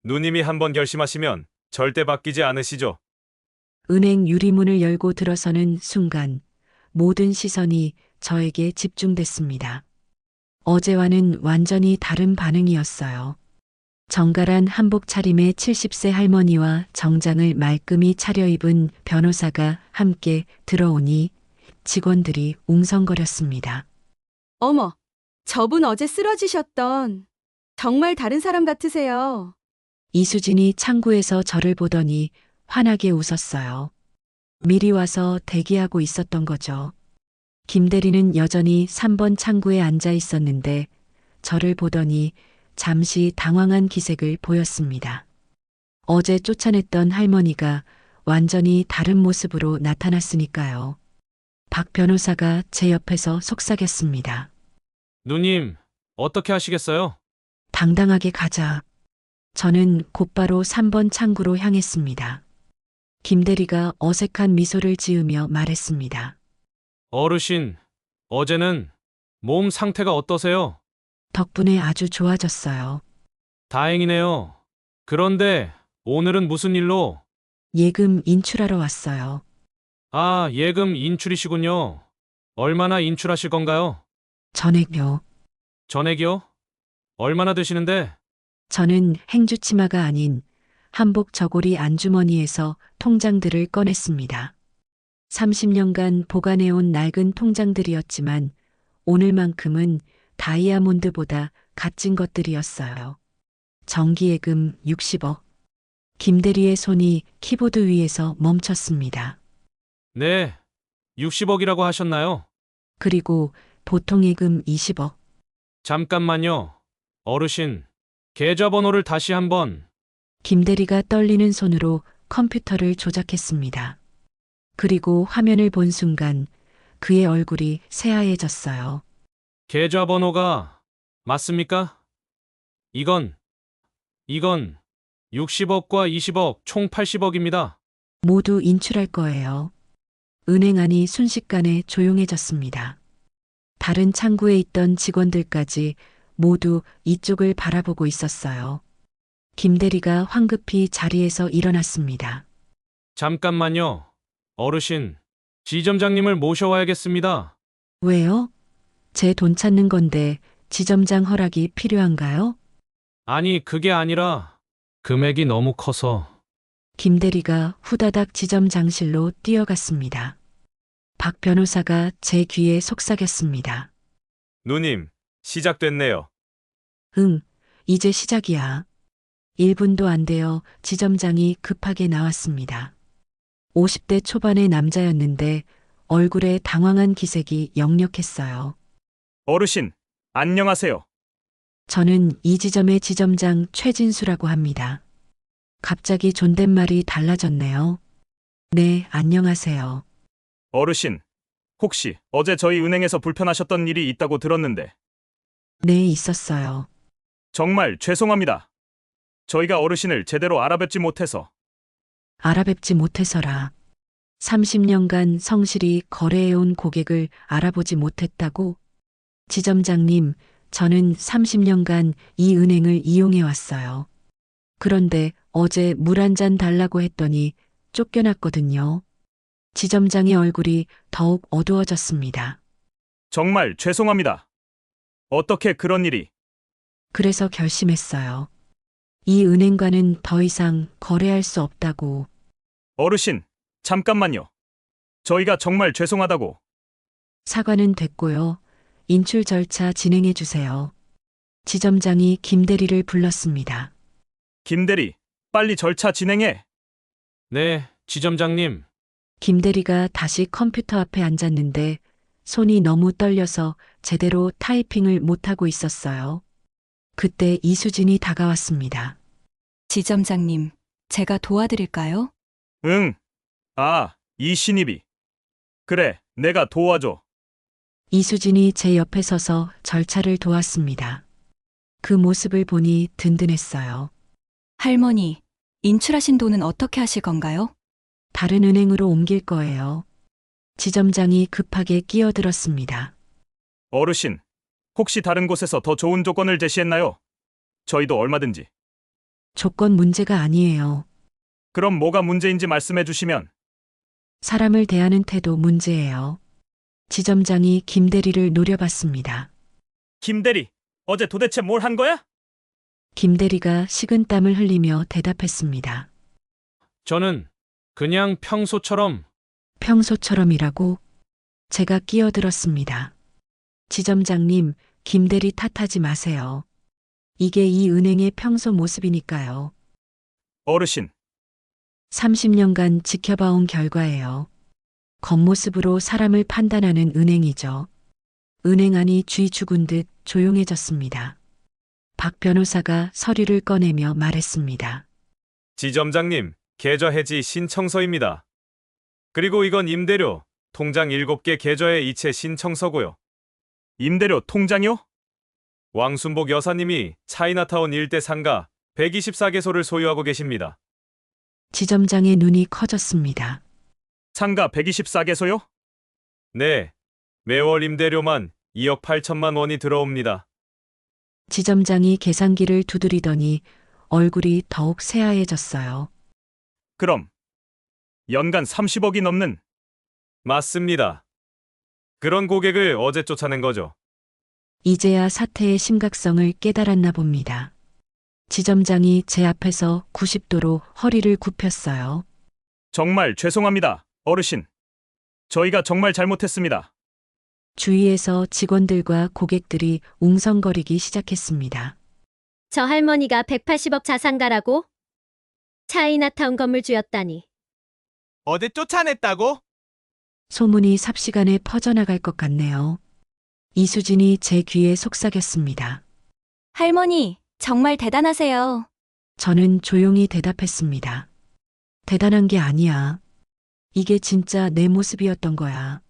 누님이 한번 결심하시면 절대 바뀌지 않으시죠? 은행 유리문을 열고 들어서는 순간 모든 시선이 저에게 집중됐습니다. 어제와는 완전히 다른 반응이었어요. 정갈한 한복 차림의 70세 할머니와 정장을 말끔히 차려입은 변호사가 함께 들어오니 직원들이 웅성거렸습니다. 어머, 저분 어제 쓰러지셨던 정말 다른 사람 같으세요. 이수진이 창구에서 저를 보더니 환하게 웃었어요. 미리 와서 대기하고 있었던 거죠. 김 대리는 여전히 3번 창구에 앉아 있었는데 저를 보더니 잠시 당황한 기색을 보였습니다. 어제 쫓아냈던 할머니가 완전히 다른 모습으로 나타났으니까요. 박 변호사가 제 옆에서 속삭였습니다. 누님, 어떻게 하시겠어요? 당당하게 가자. 저는 곧바로 3번 창구로 향했습니다. 김 대리가 어색한 미소를 지으며 말했습니다. 어르신, 어제는 몸 상태가 어떠세요? 덕분에 아주 좋아졌어요. 다행이네요. 그런데 오늘은 무슨 일로? 예금 인출하러 왔어요. 아, 예금 인출이시군요. 얼마나 인출하실 건가요? 전액요. 전액이요? 얼마나 되시는데? 저는 행주치마가 아닌 한복 저고리 안주머니에서 통장들을 꺼냈습니다. 30년간 보관해온 낡은 통장들이었지만 오늘만큼은 다이아몬드보다 값진 것들이었어요. 정기예금 60억. 김대리의 손이 키보드 위에서 멈췄습니다. 네, 60억이라고 하셨나요? 그리고 보통예금 20억. 잠깐만요. 어르신, 계좌번호를 다시 한번. 김대리가 떨리는 손으로 컴퓨터를 조작했습니다. 그리고 화면을 본 순간 그의 얼굴이 새하얘졌어요. 계좌번호가 맞습니까? 이건 60억과 20억 총 80억입니다. 모두 인출할 거예요. 은행 안이 순식간에 조용해졌습니다. 다른 창구에 있던 직원들까지 모두 이쪽을 바라보고 있었어요. 김대리가 황급히 자리에서 일어났습니다. 잠깐만요. 어르신, 지점장님을 모셔와야겠습니다. 왜요? 제 돈 찾는 건데 지점장 허락이 필요한가요? 아니, 그게 아니라 금액이 너무 커서. 김대리가 후다닥 지점장실로 뛰어갔습니다. 박 변호사가 제 귀에 속삭였습니다. 누님, 시작됐네요. 응, 이제 시작이야. 1분도 안 되어 지점장이 급하게 나왔습니다. 50대 초반의 남자였는데 얼굴에 당황한 기색이 역력했어요. 어르신, 안녕하세요. 저는 이 지점의 지점장 최진수라고 합니다. 갑자기 존댓말이 달라졌네요. 네, 안녕하세요. 어르신, 혹시 어제 저희 은행에서 불편하셨던 일이 있다고 들었는데 네, 있었어요. 정말 죄송합니다. 저희가 어르신을 제대로 알아뵙지 못해서. 알아뵙지 못해서라. 30년간 성실히 거래해온 고객을 알아보지 못했다고? 지점장님, 저는 30년간 이 은행을 이용해왔어요. 그런데 어제 물 한 잔 달라고 했더니 쫓겨났거든요. 지점장의 얼굴이 더욱 어두워졌습니다. 정말 죄송합니다. 어떻게 그런 일이? 그래서 결심했어요. 이 은행과는 더 이상 거래할 수 없다고. 어르신, 잠깐만요. 저희가 정말 죄송하다고. 사과는 됐고요. 인출 절차 진행해 주세요. 지점장이 김대리를 불렀습니다. 김대리, 빨리 절차 진행해. 네, 지점장님. 김대리가 다시 컴퓨터 앞에 앉았는데 손이 너무 떨려서 제대로 타이핑을 못하고 있었어요. 그때 이수진이 다가왔습니다. 지점장님, 제가 도와드릴까요? 응. 아, 이 신입이. 그래, 내가 도와줘. 이수진이 제 옆에 서서 절차를 도왔습니다. 그 모습을 보니 든든했어요. 할머니, 인출하신 돈은 어떻게 하실 건가요? 다른 은행으로 옮길 거예요. 지점장이 급하게 끼어들었습니다. 어르신, 혹시 다른 곳에서 더 좋은 조건을 제시했나요? 저희도 얼마든지. 조건 문제가 아니에요. 그럼 뭐가 문제인지 말씀해 주시면. 사람을 대하는 태도 문제예요. 지점장이 김대리를 노려봤습니다. 김대리, 어제 도대체 뭘 한 거야? 김대리가 식은땀을 흘리며 대답했습니다. 저는 그냥 평소처럼. 평소처럼이라고? 제가 끼어들었습니다. 지점장님, 김대리 탓하지 마세요. 이게 이 은행의 평소 모습이니까요. 어르신, 30년간 지켜봐온 결과예요. 겉모습으로 사람을 판단하는 은행이죠. 은행 안이 쥐 죽은 듯 조용해졌습니다. 박 변호사가 서류를 꺼내며 말했습니다. 지점장님, 계좌 해지 신청서입니다. 그리고 이건 임대료, 통장 7개 계좌의 이체 신청서고요. 임대료 통장이요? 왕순복 여사님이 차이나타운 일대 상가 124개소를 소유하고 계십니다. 지점장의 눈이 커졌습니다. 상가 124개소요? 네, 매월 임대료만 2억 8천만 원이 들어옵니다. 지점장이 계산기를 두드리더니 얼굴이 더욱 새하얘졌어요. 그럼 연간 30억이 넘는 맞습니다. 그런 고객을 어제 쫓아낸 거죠. 이제야 사태의 심각성을 깨달았나 봅니다. 지점장이 제 앞에서 90도로 허리를 굽혔어요. 정말 죄송합니다, 어르신. 저희가 정말 잘못했습니다. 주위에서 직원들과 고객들이 웅성거리기 시작했습니다. 저 할머니가 180억 자산가라고? 차이나타운 건물주였다니. 어제 쫓아냈다고? 소문이 삽시간에 퍼져나갈 것 같네요. 이수진이 제 귀에 속삭였습니다. 할머니, 정말 대단하세요. 저는 조용히 대답했습니다. 대단한 게 아니야. 이게 진짜 내 모습이었던 거야.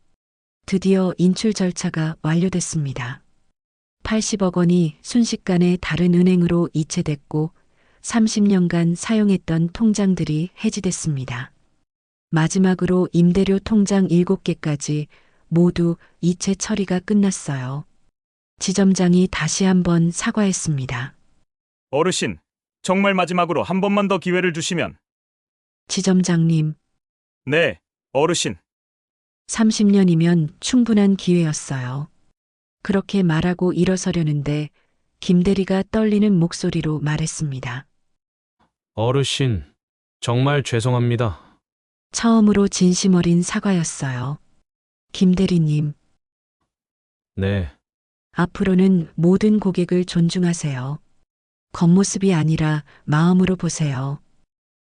드디어 인출 절차가 완료됐습니다. 80억 원이 순식간에 다른 은행으로 이체됐고 30년간 사용했던 통장들이 해지됐습니다. 마지막으로 임대료 통장 7개까지 모두 이체 처리가 끝났어요. 지점장이 다시 한번 사과했습니다. 어르신, 정말 마지막으로 한 번만 더 기회를 주시면. 지점장님, 네, 어르신. 30년이면 충분한 기회였어요. 그렇게 말하고 일어서려는데 김 대리가 떨리는 목소리로 말했습니다. 어르신, 정말 죄송합니다. 처음으로 진심 어린 사과였어요. 김 대리님, 네, 앞으로는 모든 고객을 존중하세요. 겉모습이 아니라 마음으로 보세요.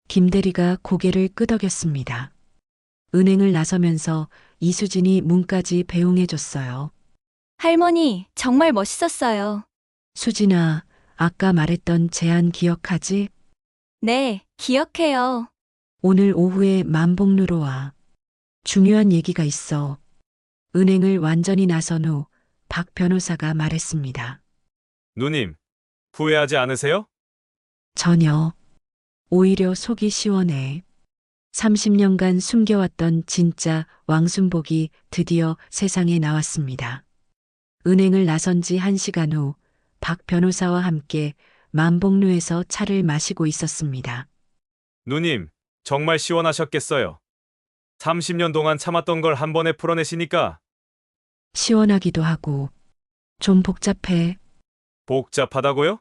김 대리가 고개를 끄덕였습니다. 은행을 나서면서 이수진이 문까지 배웅해줬어요. 할머니, 정말 멋있었어요. 수진아, 아까 말했던 제안 기억하지? 네, 기억해요. 오늘 오후에 만복루로 와. 중요한 얘기가 있어. 은행을 완전히 나선 후 박 변호사가 말했습니다. 누님, 후회하지 않으세요? 전혀. 오히려 속이 시원해. 30년간 숨겨왔던 진짜 왕순복이 드디어 세상에 나왔습니다. 은행을 나선 지 1시간 후 박 변호사와 함께 만복루에서 차를 마시고 있었습니다. 누님, 정말 시원하셨겠어요. 30년 동안 참았던 걸 한 번에 풀어내시니까. 시원하기도 하고 좀 복잡해. 복잡하다고요?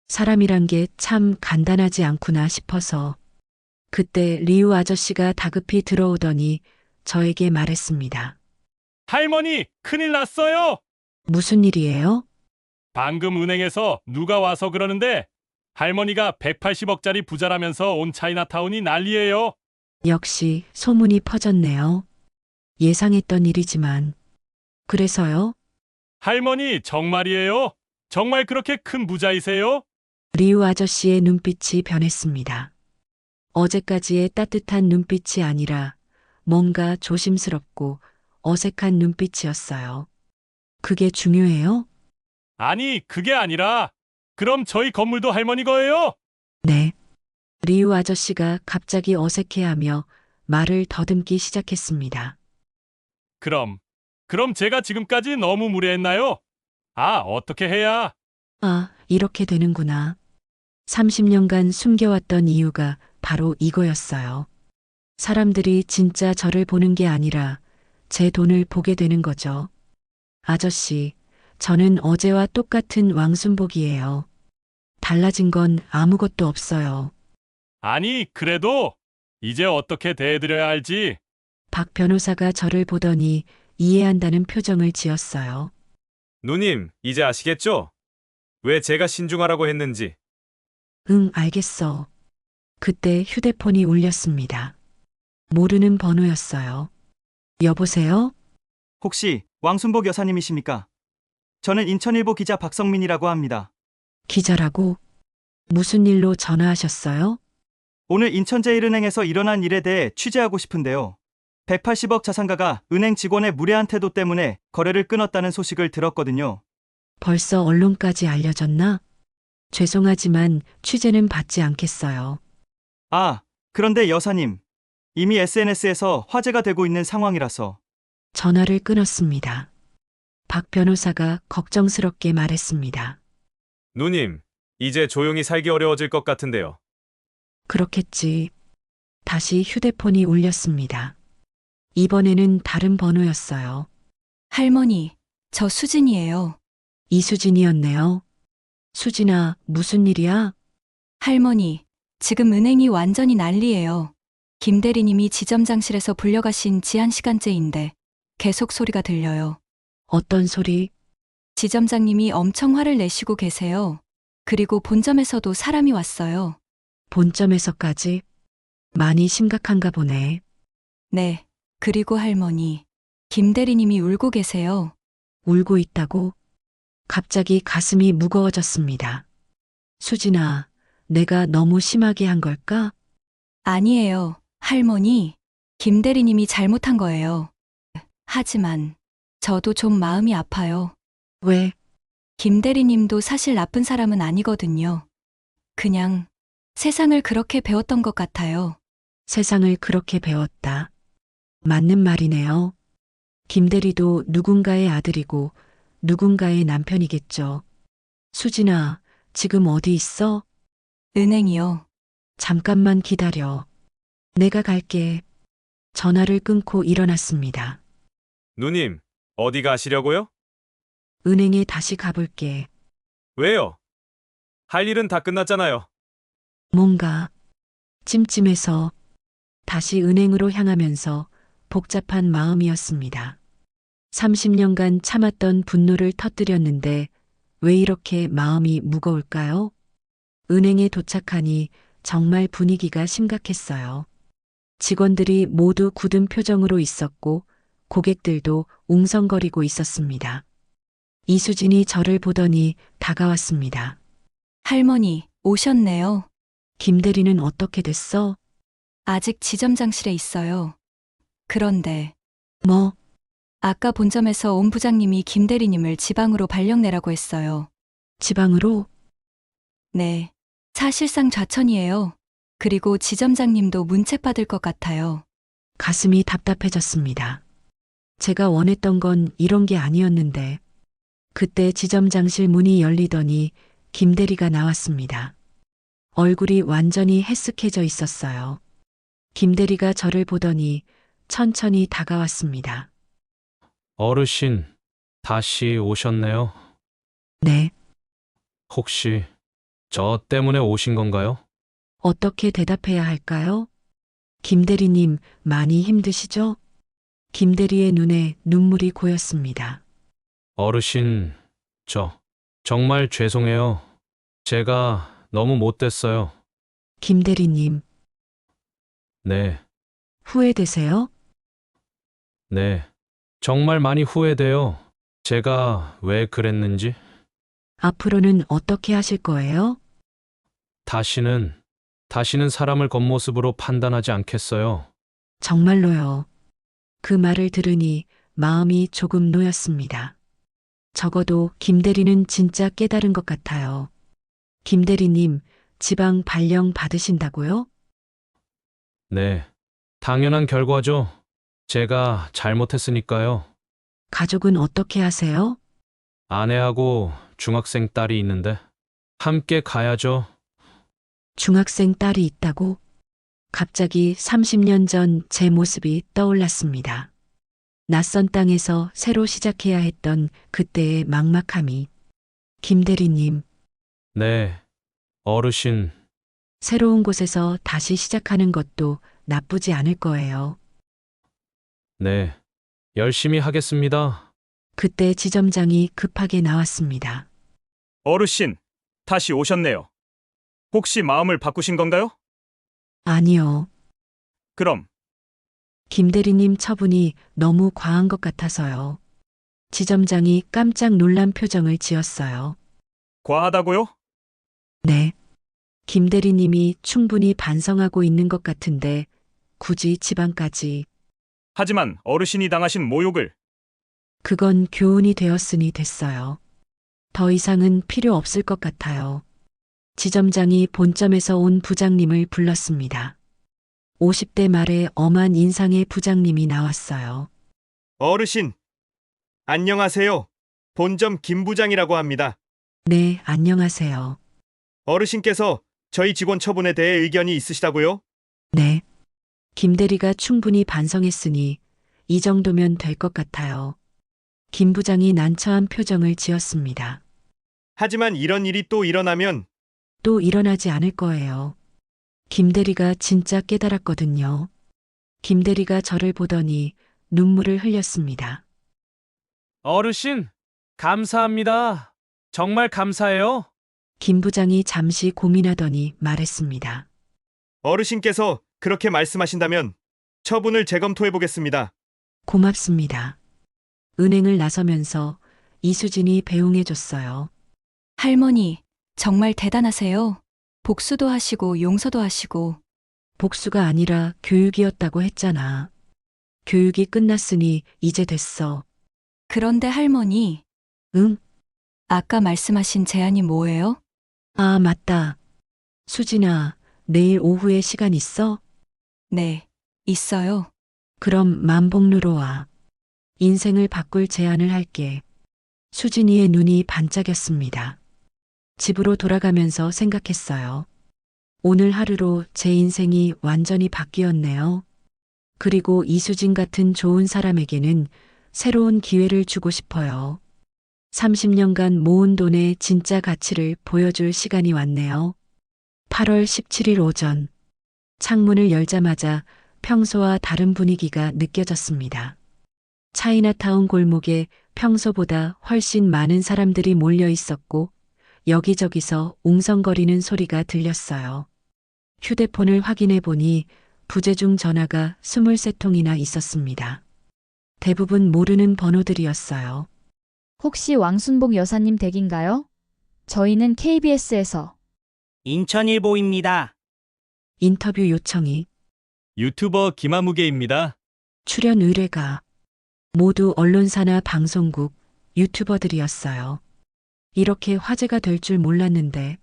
사람이란 게 참 간단하지 않구나 싶어서. 그때 리우 아저씨가 다급히 들어오더니 저에게 말했습니다. 할머니, 큰일 났어요. 무슨 일이에요? 방금 은행에서 누가 와서 그러는데 할머니가 180억짜리 부자라면서 온 차이나타운이 난리예요. 역시 소문이 퍼졌네요. 예상했던 일이지만. 그래서요? 할머니, 정말이에요? 정말 그렇게 큰 부자이세요? 리우 아저씨의 눈빛이 변했습니다. 어제까지의 따뜻한 눈빛이 아니라 뭔가 조심스럽고 어색한 눈빛이었어요. 그게 중요해요? 아니, 그게 아니라 그럼 저희 건물도 할머니 거예요? 네. 리우 아저씨가 갑자기 어색해하며 말을 더듬기 시작했습니다. 그럼 제가 지금까지 너무 무례했나요? 어떻게 해야? 아, 이렇게 되는구나. 30년간 숨겨왔던 이유가 바로 이거였어요. 사람들이 진짜 저를 보는 게 아니라 제 돈을 보게 되는 거죠. 아저씨, 저는 어제와 똑같은 왕순복이에요. 달라진 건 아무것도 없어요. 아니, 그래도 이제 어떻게 대해드려야 할지. 박 변호사가 저를 보더니 이해한다는 표정을 지었어요. 누님, 이제 아시겠죠? 왜 제가 신중하라고 했는지. 응, 알겠어. 그때 휴대폰이 울렸습니다. 모르는 번호였어요. 여보세요? 혹시 왕순복 여사님이십니까? 저는 인천일보 기자 박성민이라고 합니다. 기자라고? 무슨 일로 전화하셨어요? 오늘 인천제일은행에서 일어난 일에 대해 취재하고 싶은데요. 180억 자산가가 은행 직원의 무례한 태도 때문에 거래를 끊었다는 소식을 들었거든요. 벌써 언론까지 알려졌나? 죄송하지만 취재는 받지 않겠어요. 그런데 여사님, 이미 SNS에서 화제가 되고 있는 상황이라서. 전화를 끊었습니다. 박 변호사가 걱정스럽게 말했습니다. 누님, 이제 조용히 살기 어려워질 것 같은데요. 그렇겠지. 다시 휴대폰이 울렸습니다. 이번에는 다른 번호였어요. 할머니, 저 수진이에요. 이수진이었네요. 수진아, 무슨 일이야? 할머니, 지금 은행이 완전히 난리예요. 김 대리님이 지점장실에서 불려가신 지 1시간째인데 계속 소리가 들려요. 어떤 소리? 지점장님이 엄청 화를 내시고 계세요. 그리고 본점에서도 사람이 왔어요. 본점에서까지? 많이 심각한가 보네. 네, 그리고 할머니, 김 대리님이 울고 계세요. 울고 있다고? 갑자기 가슴이 무거워졌습니다. 수진아, 내가 너무 심하게 한 걸까? 아니에요, 할머니. 김 대리님이 잘못한 거예요. 하지만 저도 좀 마음이 아파요. 왜? 김 대리님도 사실 나쁜 사람은 아니거든요. 그냥 세상을 그렇게 배웠던 것 같아요. 세상을 그렇게 배웠다. 맞는 말이네요. 김대리도 누군가의 아들이고 누군가의 남편이겠죠. 수진아, 지금 어디 있어? 은행이요. 잠깐만 기다려. 내가 갈게. 전화를 끊고 일어났습니다. 누님, 어디 가시려고요? 은행에 다시 가볼게. 왜요? 할 일은 다 끝났잖아요. 뭔가 찜찜해서 다시 은행으로 향하면서 복잡한 마음이었습니다. 30년간 참았던 분노를 터뜨렸는데 왜 이렇게 마음이 무거울까요? 은행에 도착하니 정말 분위기가 심각했어요. 직원들이 모두 굳은 표정으로 있었고 고객들도 웅성거리고 있었습니다. 이수진이 저를 보더니 다가왔습니다. 할머니, 오셨네요. 김 대리는 어떻게 됐어? 아직 지점장실에 있어요. 그런데 뭐, 아까 본점에서 온 부장님이 김 대리님을 지방으로 발령내라고 했어요. 지방으로? 네, 사실상 좌천이에요. 그리고 지점장님도 문책 받을 것 같아요. 가슴이 답답해졌습니다. 제가 원했던 건 이런 게 아니었는데. 그때 지점장실 문이 열리더니 김 대리가 나왔습니다. 얼굴이 완전히 해쓱해져 있었어요. 김 대리가 저를 보더니 천천히 다가왔습니다. 어르신, 다시 오셨네요. 네, 혹시 저 때문에 오신 건가요? 어떻게 대답해야 할까요? 김 대리님 많이 힘드시죠? 김 대리의 눈에 눈물이 고였습니다. 어르신, 저 정말 죄송해요. 제가 너무 못됐어요. 김 대리님, 네, 후회되세요? 네. 정말 많이 후회돼요. 제가 왜 그랬는지. 앞으로는 어떻게 하실 거예요? 다시는 사람을 겉모습으로 판단하지 않겠어요. 정말로요. 그 말을 들으니 마음이 조금 놓였습니다. 적어도 김 대리는 진짜 깨달은 것 같아요. 김 대리님, 지방 발령 받으신다고요? 네, 당연한 결과죠. 제가 잘못했으니까요. 가족은 어떻게 하세요? 아내하고 중학생 딸이 있는데 함께 가야죠. 중학생 딸이 있다고? 갑자기 30년 전 제 모습이 떠올랐습니다. 낯선 땅에서 새로 시작해야 했던 그때의 막막함이. 김 대리님, 네, 어르신, 새로운 곳에서 다시 시작하는 것도 나쁘지 않을 거예요. 네, 열심히 하겠습니다. 그때 지점장이 급하게 나왔습니다. 어르신, 다시 오셨네요. 혹시 마음을 바꾸신 건가요? 아니요. 그럼 김 대리님 처분이 너무 과한 것 같아서요. 지점장이 깜짝 놀란 표정을 지었어요. 과하다고요? 네. 김 대리님이 충분히 반성하고 있는 것 같은데 굳이 지방까지. 하지만 어르신이 당하신 모욕을 그건 교훈이 되었으니 됐어요. 더 이상은 필요 없을 것 같아요. 지점장이 본점에서 온 부장님을 불렀습니다. 50대 말에 엄한 인상의 부장님이 나왔어요. 어르신, 안녕하세요. 본점 김 부장이라고 합니다. 네, 안녕하세요. 어르신께서 저희 직원 처분에 대해 의견이 있으시다고요? 네. 김 대리가 충분히 반성했으니 이 정도면 될 것 같아요. 김 부장이 난처한 표정을 지었습니다. 하지만 이런 일이 또 일어나면 또 일어나지 않을 거예요. 김 대리가 진짜 깨달았거든요. 김 대리가 저를 보더니 눈물을 흘렸습니다. 어르신, 감사합니다. 정말 감사해요. 김 부장이 잠시 고민하더니 말했습니다. 어르신께서 그렇게 말씀하신다면 처분을 재검토해 보겠습니다. 고맙습니다. 은행을 나서면서 이수진이 배웅해줬어요. 할머니, 정말 대단하세요. 복수도 하시고 용서도 하시고. 복수가 아니라 교육이었다고 했잖아. 교육이 끝났으니 이제 됐어. 그런데 할머니, 응? 아까 말씀하신 제안이 뭐예요? 아, 맞다. 수진아, 내일 오후에 시간 있어? 네, 있어요. 그럼 만복루로 와. 인생을 바꿀 제안을 할게. 수진이의 눈이 반짝였습니다. 집으로 돌아가면서 생각했어요. 오늘 하루로 제 인생이 완전히 바뀌었네요. 그리고 이수진 같은 좋은 사람에게는 새로운 기회를 주고 싶어요. 30년간 모은 돈의 진짜 가치를 보여줄 시간이 왔네요. 8월 17일 오전. 창문을 열자마자 평소와 다른 분위기가 느껴졌습니다. 차이나타운 골목에 평소보다 훨씬 많은 사람들이 몰려 있었고 여기저기서 웅성거리는 소리가 들렸어요. 휴대폰을 확인해 보니 부재중 전화가 23통이나 있었습니다. 대부분 모르는 번호들이었어요. 혹시 왕순복 여사님 댁인가요? 저희는 KBS에서 인천일보입니다. 인터뷰 요청이, 유튜버 김아무개입니다. 출연 의뢰가 모두 언론사나 방송국, 유튜버들이었어요. 이렇게 화제가 될 줄 몰랐는데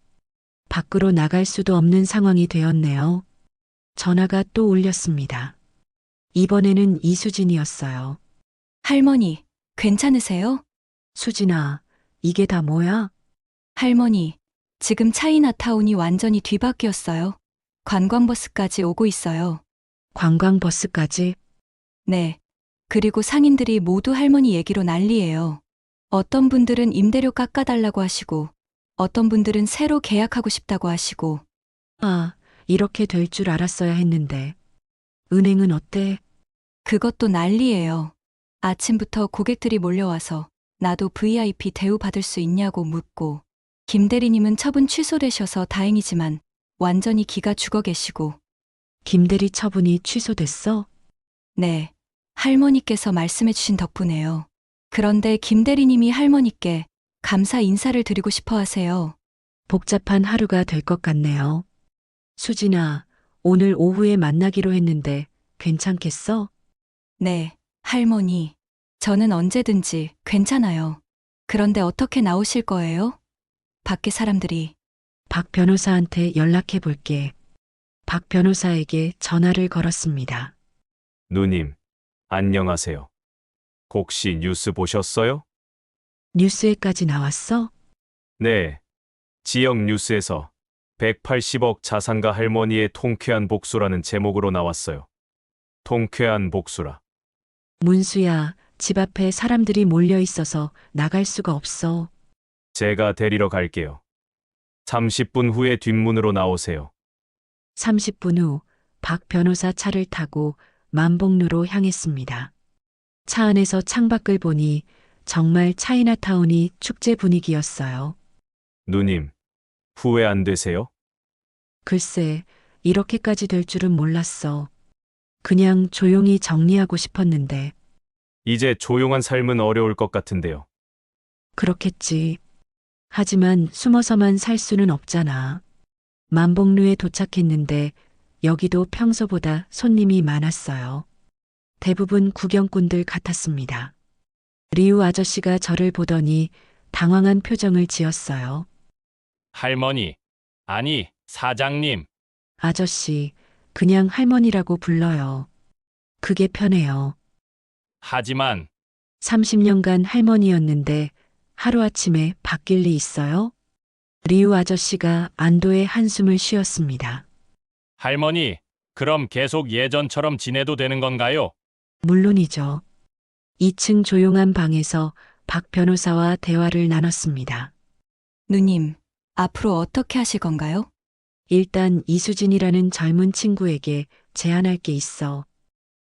밖으로 나갈 수도 없는 상황이 되었네요. 전화가 또 울렸습니다. 이번에는 이수진이었어요. 할머니, 괜찮으세요? 수진아, 이게 다 뭐야? 할머니, 지금 차이나타운이 완전히 뒤바뀌었어요. 관광버스까지 오고 있어요. 관광버스까지? 네. 그리고 상인들이 모두 할머니 얘기로 난리예요. 어떤 분들은 임대료 깎아달라고 하시고, 어떤 분들은 새로 계약하고 싶다고 하시고. 아, 이렇게 될 줄 알았어야 했는데. 은행은 어때? 그것도 난리예요. 아침부터 고객들이 몰려와서 나도 VIP 대우 받을 수 있냐고 묻고, 김 대리님은 처분 취소되셔서 다행이지만 완전히 기가 죽어 계시고. 김대리 처분이 취소됐어? 네. 할머니께서 말씀해 주신 덕분에요. 그런데 김 대리님이 할머니께 감사 인사를 드리고 싶어 하세요. 복잡한 하루가 될 것 같네요. 수진아, 오늘 오후에 만나기로 했는데 괜찮겠어? 네, 할머니. 저는 언제든지 괜찮아요. 그런데 어떻게 나오실 거예요? 밖에 사람들이. 박 변호사한테 연락해 볼게. 박 변호사에게 전화를 걸었습니다. 누님, 안녕하세요. 혹시 뉴스 보셨어요? 뉴스에까지 나왔어? 네. 지역 뉴스에서 180억 자산가 할머니의 통쾌한 복수라는 제목으로 나왔어요. 통쾌한 복수라. 문수야, 집 앞에 사람들이 몰려 있어서 나갈 수가 없어. 제가 데리러 갈게요. 30분 후에 뒷문으로 나오세요. 30분 후 박 변호사 차를 타고 만복루로 향했습니다. 차 안에서 창밖을 보니 정말 차이나타운이 축제 분위기였어요. 누님, 후회 안 되세요? 글쎄, 이렇게까지 될 줄은 몰랐어. 그냥 조용히 정리하고 싶었는데. 이제 조용한 삶은 어려울 것 같은데요. 그렇겠지. 하지만 숨어서만 살 수는 없잖아. 만복루에 도착했는데 여기도 평소보다 손님이 많았어요. 대부분 구경꾼들 같았습니다. 리우 아저씨가 저를 보더니 당황한 표정을 지었어요. 할머니, 아니, 사장님. 아저씨, 그냥 할머니라고 불러요. 그게 편해요. 하지만 30년간 할머니였는데 하루아침에 바뀔 리 있어요? 리우 아저씨가 안도의 한숨을 쉬었습니다. 할머니, 그럼 계속 예전처럼 지내도 되는 건가요? 물론이죠. 2층 조용한 방에서 박 변호사와 대화를 나눴습니다. 누님, 앞으로 어떻게 하실 건가요? 일단 이수진이라는 젊은 친구에게 제안할 게 있어.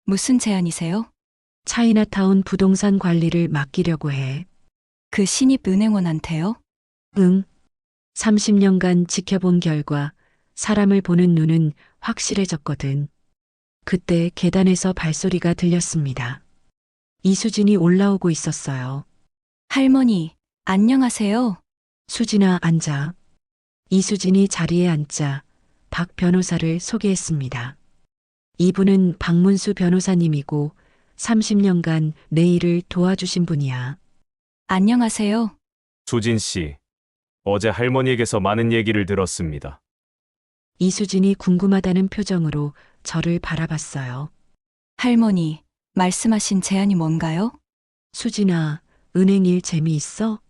무슨 제안이세요? 차이나타운 부동산 관리를 맡기려고 해. 그 신입 은행원한테요? 응. 30년간 지켜본 결과 사람을 보는 눈은 확실해졌거든. 그때 계단에서 발소리가 들렸습니다. 이수진이 올라오고 있었어요. 할머니, 안녕하세요. 수진아, 앉아. 이수진이 자리에 앉자 박 변호사를 소개했습니다. 이분은 박문수 변호사님이고 30년간 내 일을 도와주신 분이야. 안녕하세요. 수진 씨, 어제 할머니에게서 많은 얘기를 들었습니다. 이수진이 궁금하다는 표정으로 저를 바라봤어요. 할머니, 말씀하신 제안이 뭔가요? 수진아, 은행 일 재미있어?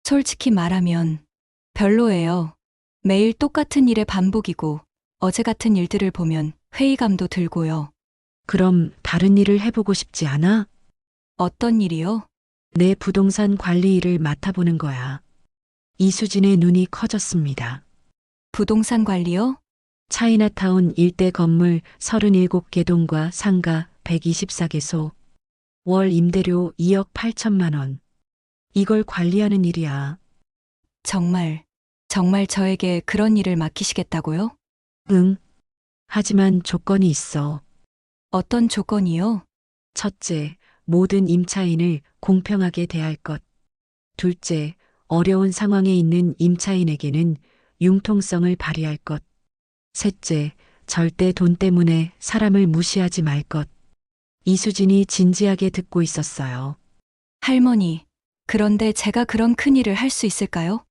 솔직히 말하면 별로예요. 매일 똑같은 일의 반복이고 어제 같은 일들을 보면 회의감도 들고요. 그럼 다른 일을 해보고 싶지 않아? 어떤 일이요? 내 부동산 관리 일을 맡아보는 거야. 이수진의 눈이 커졌습니다. 부동산 관리요? 차이나타운 일대 건물 37개 동과 상가 124개소. 월 임대료 2억 8천만 원. 이걸 관리하는 일이야. 정말 저에게 그런 일을 맡기시겠다고요? 응. 하지만 조건이 있어. 어떤 조건이요? 첫째, 모든 임차인을 공평하게 대할 것. 둘째, 어려운 상황에 있는 임차인에게는 융통성을 발휘할 것. 셋째, 절대 돈 때문에 사람을 무시하지 말 것. 이수진이 진지하게 듣고 있었어요. 할머니, 그런데 제가 그런 큰 일을 할 수 있을까요?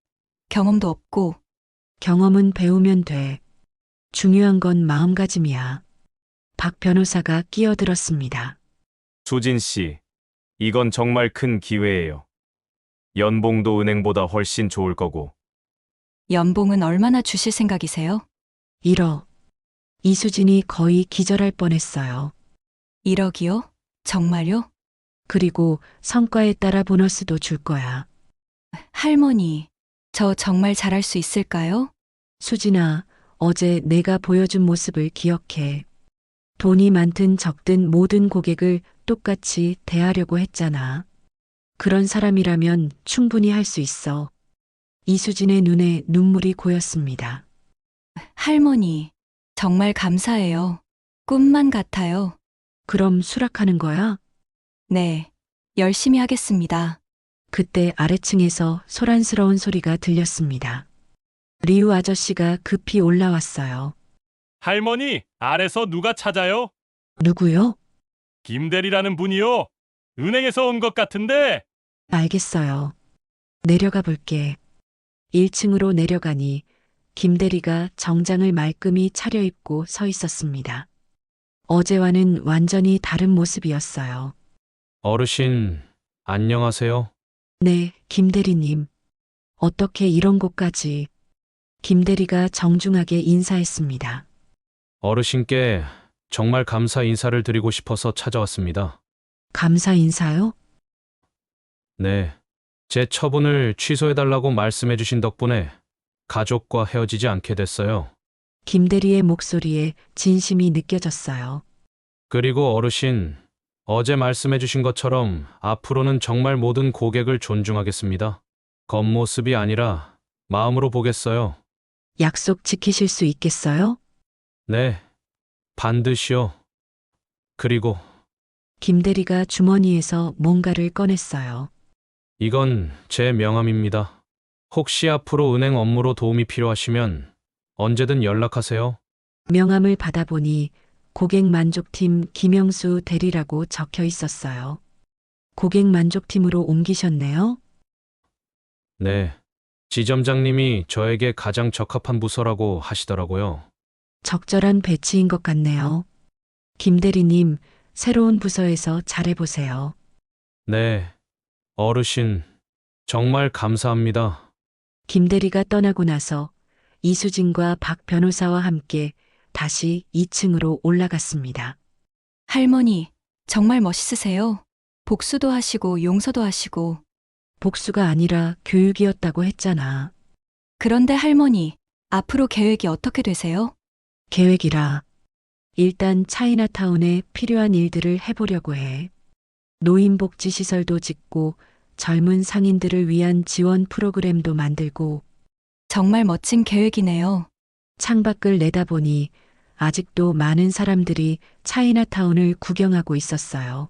경험도 없고. 경험은 배우면 돼. 중요한 건 마음가짐이야. 박 변호사가 끼어들었습니다. 수진 씨, 이건 정말 큰 기회예요. 연봉도 은행보다 훨씬 좋을 거고. 연봉은 얼마나 주실 생각이세요? 1억. 이수진이 거의 기절할 뻔했어요. 1억이요? 정말요? 그리고 성과에 따라 보너스도 줄 거야. 할머니, 저 정말 잘할 수 있을까요? 수진아, 어제 내가 보여준 모습을 기억해. 돈이 많든 적든 모든 고객을 똑같이 대하려고 했잖아. 그런 사람이라면 충분히 할 수 있어. 이수진의 눈에 눈물이 고였습니다. 할머니, 정말 감사해요. 꿈만 같아요. 그럼 수락하는 거야? 네, 열심히 하겠습니다. 그때 아래층에서 소란스러운 소리가 들렸습니다. 리우 아저씨가 급히 올라왔어요. 할머니, 아래서 누가 찾아요? 누구요? 김대리라는 분이요. 은행에서 온 것 같은데. 알겠어요. 내려가 볼게. 1층으로 내려가니 김대리가 정장을 말끔히 차려입고 서 있었습니다. 어제와는 완전히 다른 모습이었어요. 어르신, 안녕하세요. 네, 김대리님. 어떻게 이런 곳까지. 김대리가 정중하게 인사했습니다. 어르신께 정말 감사 인사를 드리고 싶어서 찾아왔습니다. 감사 인사요? 네. 제 처분을 취소해달라고 말씀해주신 덕분에 가족과 헤어지지 않게 됐어요. 김대리의 목소리에 진심이 느껴졌어요. 그리고 어르신, 어제 말씀해주신 것처럼 앞으로는 정말 모든 고객을 존중하겠습니다. 겉모습이 아니라 마음으로 보겠어요. 약속 지키실 수 있겠어요? 네. 반드시요. 그리고 김대리가 주머니에서 뭔가를 꺼냈어요. 이건 제 명함입니다. 혹시 앞으로 은행 업무로 도움이 필요하시면 언제든 연락하세요. 명함을 받아보니 고객 만족팀 김영수 대리라고 적혀 있었어요. 고객 만족팀으로 옮기셨네요? 네. 지점장님이 저에게 가장 적합한 부서라고 하시더라고요. 적절한 배치인 것 같네요. 김대리님, 새로운 부서에서 잘해보세요. 네. 어르신, 정말 감사합니다. 김 대리가 떠나고 나서 이수진과 박 변호사와 함께 다시 2층으로 올라갔습니다. 할머니, 정말 멋있으세요. 복수도 하시고 용서도 하시고. 복수가 아니라 교육이었다고 했잖아. 그런데 할머니, 앞으로 계획이 어떻게 되세요? 계획이라. 일단 차이나타운에 필요한 일들을 해보려고 해. 노인복지시설도 짓고 젊은 상인들을 위한 지원 프로그램도 만들고. 정말 멋진 계획이네요. 창밖을 내다보니 아직도 많은 사람들이 차이나타운을 구경하고 있었어요.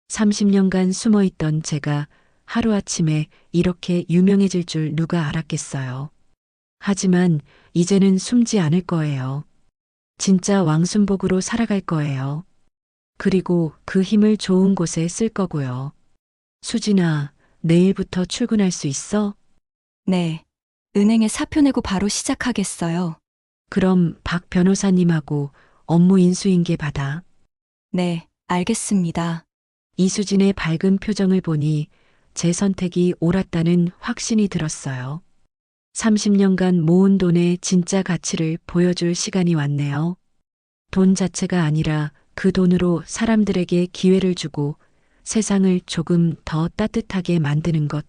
30년간 숨어있던 제가 하루아침에 이렇게 유명해질 줄 누가 알았겠어요. 하지만 이제는 숨지 않을 거예요. 진짜 왕순복으로 살아갈 거예요. 그리고 그 힘을 좋은 곳에 쓸 거고요. 수진아, 내일부터 출근할 수 있어? 네. 은행에 사표 내고 바로 시작하겠어요. 그럼 박 변호사님하고 업무 인수인계 받아. 네, 알겠습니다. 이수진의 밝은 표정을 보니 제 선택이 옳았다는 확신이 들었어요. 30년간 모은 돈의 진짜 가치를 보여줄 시간이 왔네요. 돈 자체가 아니라 그 돈으로 사람들에게 기회를 주고 세상을 조금 더 따뜻하게 만드는 것.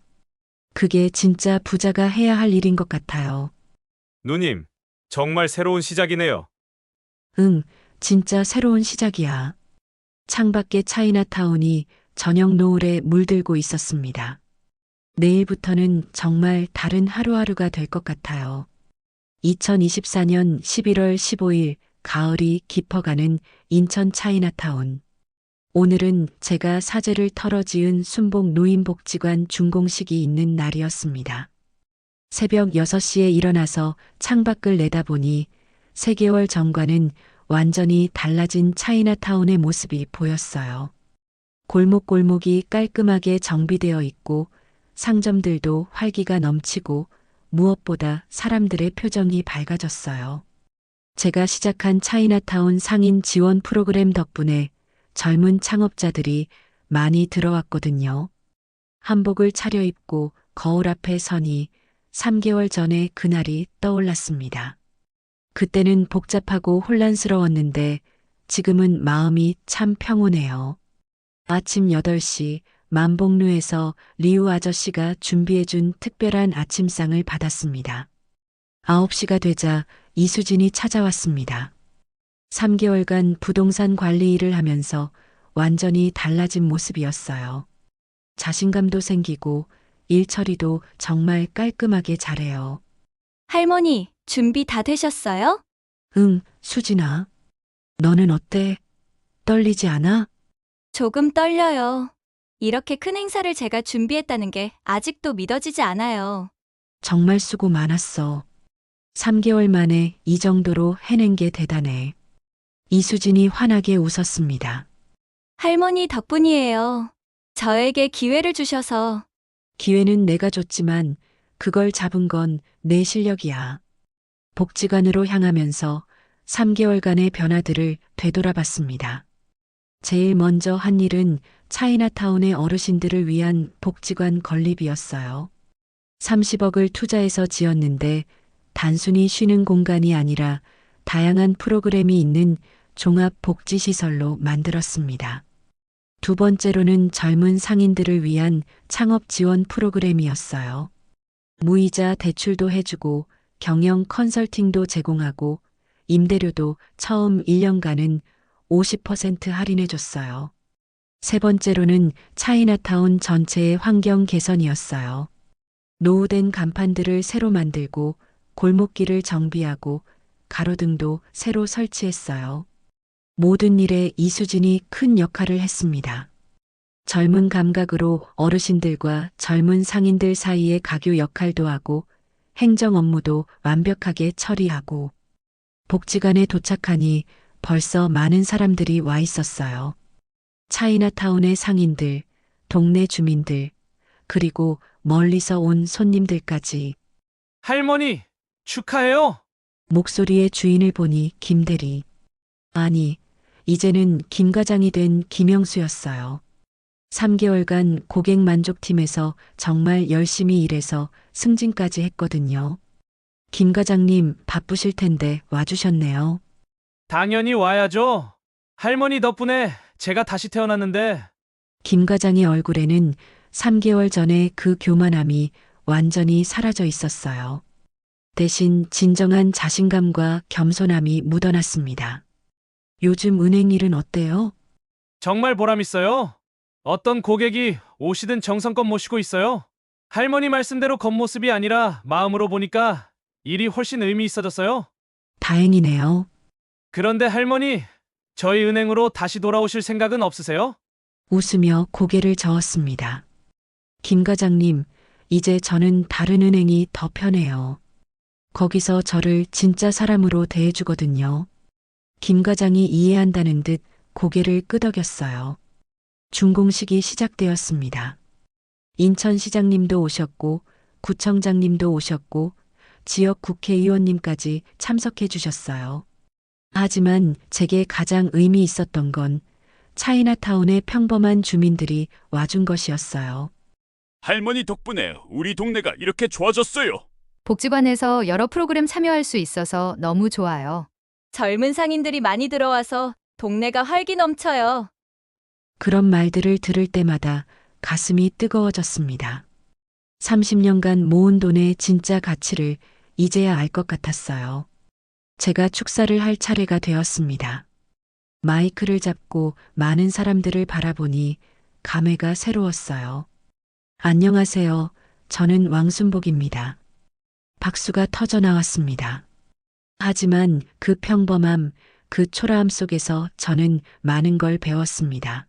그게 진짜 부자가 해야 할 일인 것 같아요. 누님, 정말 새로운 시작이네요. 응, 진짜 새로운 시작이야. 창밖에 차이나타운이 저녁 노을에 물들고 있었습니다. 내일부터는 정말 다른 하루하루가 될 것 같아요. 2024년 11월 15일 가을이 깊어가는 인천 차이나타운. 오늘은 제가 사재를 털어지은 순복 노인복지관 준공식이 있는 날이었습니다. 새벽 6시에 일어나서 창밖을 내다보니 3개월 전과는 완전히 달라진 차이나타운의 모습이 보였어요. 골목골목이 깔끔하게 정비되어 있고 상점들도 활기가 넘치고 무엇보다 사람들의 표정이 밝아졌어요. 제가 시작한 차이나타운 상인 지원 프로그램 덕분에 젊은 창업자들이 많이 들어왔거든요. 한복을 차려입고 거울 앞에 서니 3개월 전에 그날이 떠올랐습니다. 그때는 복잡하고 혼란스러웠는데 지금은 마음이 참 평온해요. 아침 8시 만복루에서 리우 아저씨가 준비해준 특별한 아침상을 받았습니다. 9시가 되자 이수진이 찾아왔습니다. 3개월간 부동산 관리 일을 하면서 완전히 달라진 모습이었어요. 자신감도 생기고 일 처리도 정말 깔끔하게 잘해요. 할머니, 준비 다 되셨어요? 응, 수진아. 너는 어때? 떨리지 않아? 조금 떨려요. 이렇게 큰 행사를 제가 준비했다는 게 아직도 믿어지지 않아요. 정말 수고 많았어. 3개월 만에 이 정도로 해낸 게 대단해. 이수진이 환하게 웃었습니다. 할머니 덕분이에요. 저에게 기회를 주셔서. 기회는 내가 줬지만 그걸 잡은 건 내 실력이야. 복지관으로 향하면서 3개월간의 변화들을 되돌아봤습니다. 제일 먼저 한 일은 차이나타운의 어르신들을 위한 복지관 건립이었어요. 30억을 투자해서 지었는데 단순히 쉬는 공간이 아니라 다양한 프로그램이 있는 종합복지시설로 만들었습니다. 두 번째로는 젊은 상인들을 위한 창업 지원 프로그램이었어요. 무이자 대출도 해주고 경영 컨설팅도 제공하고 임대료도 처음 1년간은 50% 할인해줬어요. 세 번째로는 차이나타운 전체의 환경 개선이었어요. 노후된 간판들을 새로 만들고 골목길을 정비하고 가로등도 새로 설치했어요. 모든 일에 이수진이 큰 역할을 했습니다. 젊은 감각으로 어르신들과 젊은 상인들 사이의 가교 역할도 하고 행정 업무도 완벽하게 처리하고 복지관에 도착하니 벌써 많은 사람들이 와 있었어요. 차이나타운의 상인들, 동네 주민들, 그리고 멀리서 온 손님들까지. 할머니, 축하해요. 목소리의 주인을 보니 김대리. 아니, 이제는 김과장이 된 김영수였어요. 3개월간 고객 만족팀에서 정말 열심히 일해서 승진까지 했거든요. 김 과장님 바쁘실 텐데 와주셨네요. 당연히 와야죠. 할머니 덕분에 제가 다시 태어났는데. 김 과장의 얼굴에는 3개월 전에 그 교만함이 완전히 사라져 있었어요. 대신 진정한 자신감과 겸손함이 묻어났습니다. 요즘 은행 일은 어때요? 정말 보람있어요. 어떤 고객이 오시든 정성껏 모시고 있어요. 할머니 말씀대로 겉모습이 아니라 마음으로 보니까 일이 훨씬 의미 있어졌어요. 다행이네요. 그런데 할머니, 저희 은행으로 다시 돌아오실 생각은 없으세요? 웃으며 고개를 저었습니다. 김 과장님, 이제 저는 다른 은행이 더 편해요. 거기서 저를 진짜 사람으로 대해주거든요. 김 과장이 이해한다는 듯 고개를 끄덕였어요. 준공식이 시작되었습니다. 인천시장님도 오셨고, 구청장님도 오셨고, 지역 국회의원님까지 참석해 주셨어요. 하지만 제게 가장 의미 있었던 건 차이나타운의 평범한 주민들이 와준 것이었어요. 할머니 덕분에 우리 동네가 이렇게 좋아졌어요. 복지관에서 여러 프로그램 참여할 수 있어서 너무 좋아요. 젊은 상인들이 많이 들어와서 동네가 활기 넘쳐요. 그런 말들을 들을 때마다 가슴이 뜨거워졌습니다. 30년간 모은 돈의 진짜 가치를 이제야 알 것 같았어요. 제가 축사를 할 차례가 되었습니다. 마이크를 잡고 많은 사람들을 바라보니 감회가 새로웠어요. 안녕하세요. 저는 왕순복입니다. 박수가 터져 나왔습니다. 하지만 그 평범함, 그 초라함 속에서 저는 많은 걸 배웠습니다.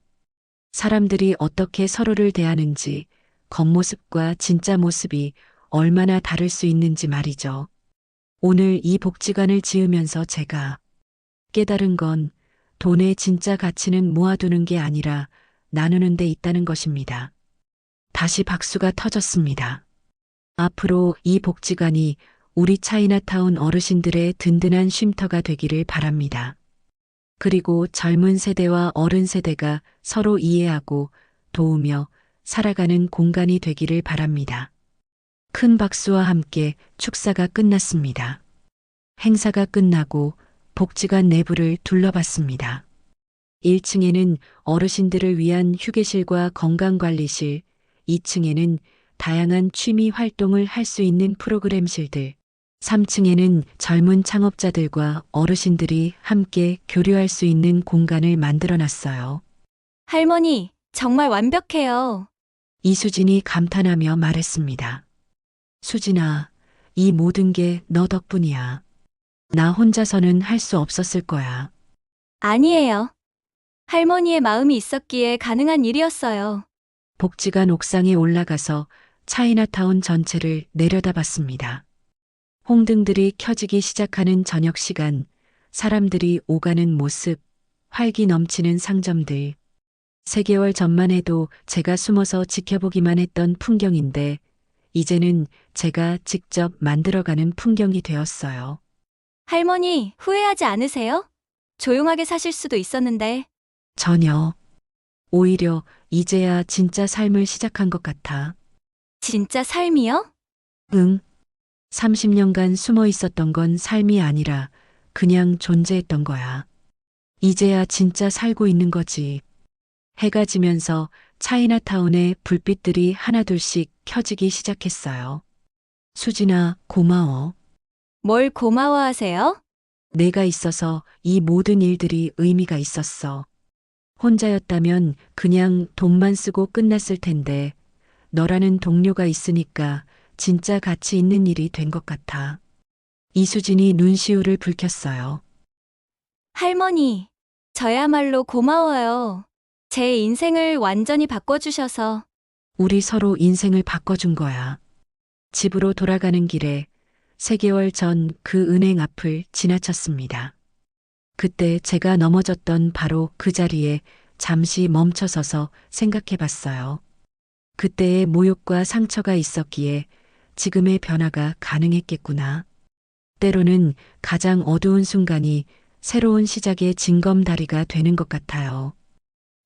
사람들이 어떻게 서로를 대하는지, 겉모습과 진짜 모습이 얼마나 다를 수 있는지 말이죠. 오늘 이 복지관을 지으면서 제가 깨달은 건 돈의 진짜 가치는 모아두는 게 아니라 나누는 데 있다는 것입니다. 다시 박수가 터졌습니다. 앞으로 이 복지관이 우리 차이나타운 어르신들의 든든한 쉼터가 되기를 바랍니다. 그리고 젊은 세대와 어른 세대가 서로 이해하고 도우며 살아가는 공간이 되기를 바랍니다. 큰 박수와 함께 축사가 끝났습니다. 행사가 끝나고 복지관 내부를 둘러봤습니다. 1층에는 어르신들을 위한 휴게실과 건강관리실, 2층에는 다양한 취미 활동을 할 수 있는 프로그램실들, 3층에는 젊은 창업자들과 어르신들이 함께 교류할 수 있는 공간을 만들어 놨어요. 할머니, 정말 완벽해요. 이수진이 감탄하며 말했습니다. 수진아, 이 모든 게 너 덕분이야. 나 혼자서는 할 수 없었을 거야. 아니에요. 할머니의 마음이 있었기에 가능한 일이었어요. 복지관 옥상에 올라가서 차이나타운 전체를 내려다봤습니다. 홍등들이 켜지기 시작하는 저녁 시간, 사람들이 오가는 모습, 활기 넘치는 상점들. 3개월 전만 해도 제가 숨어서 지켜보기만 했던 풍경인데, 이제는 제가 직접 만들어가는 풍경이 되었어요. 할머니, 후회하지 않으세요? 조용하게 사실 수도 있었는데. 전혀. 오히려 이제야 진짜 삶을 시작한 것 같아. 진짜 삶이요? 응. 30년간 숨어 있었던 건 삶이 아니라 그냥 존재했던 거야. 이제야 진짜 살고 있는 거지. 해가 지면서 차이나타운의 불빛들이 하나둘씩 켜지기 시작했어요. 수진아, 고마워. 뭘 고마워하세요? 내가 있어서 이 모든 일들이 의미가 있었어. 혼자였다면 그냥 돈만 쓰고 끝났을 텐데, 너라는 동료가 있으니까 진짜 가치 있는 일이 된 것 같아. 이수진이 눈시울을 붉혔어요. 할머니, 저야말로 고마워요. 제 인생을 완전히 바꿔주셔서. 우리 서로 인생을 바꿔준 거야. 집으로 돌아가는 길에 3개월 전 그 은행 앞을 지나쳤습니다. 그때 제가 넘어졌던 바로 그 자리에 잠시 멈춰서서 생각해 봤어요. 그때의 모욕과 상처가 있었기에 지금의 변화가 가능했겠구나. 때로는 가장 어두운 순간이 새로운 시작의 징검다리가 되는 것 같아요.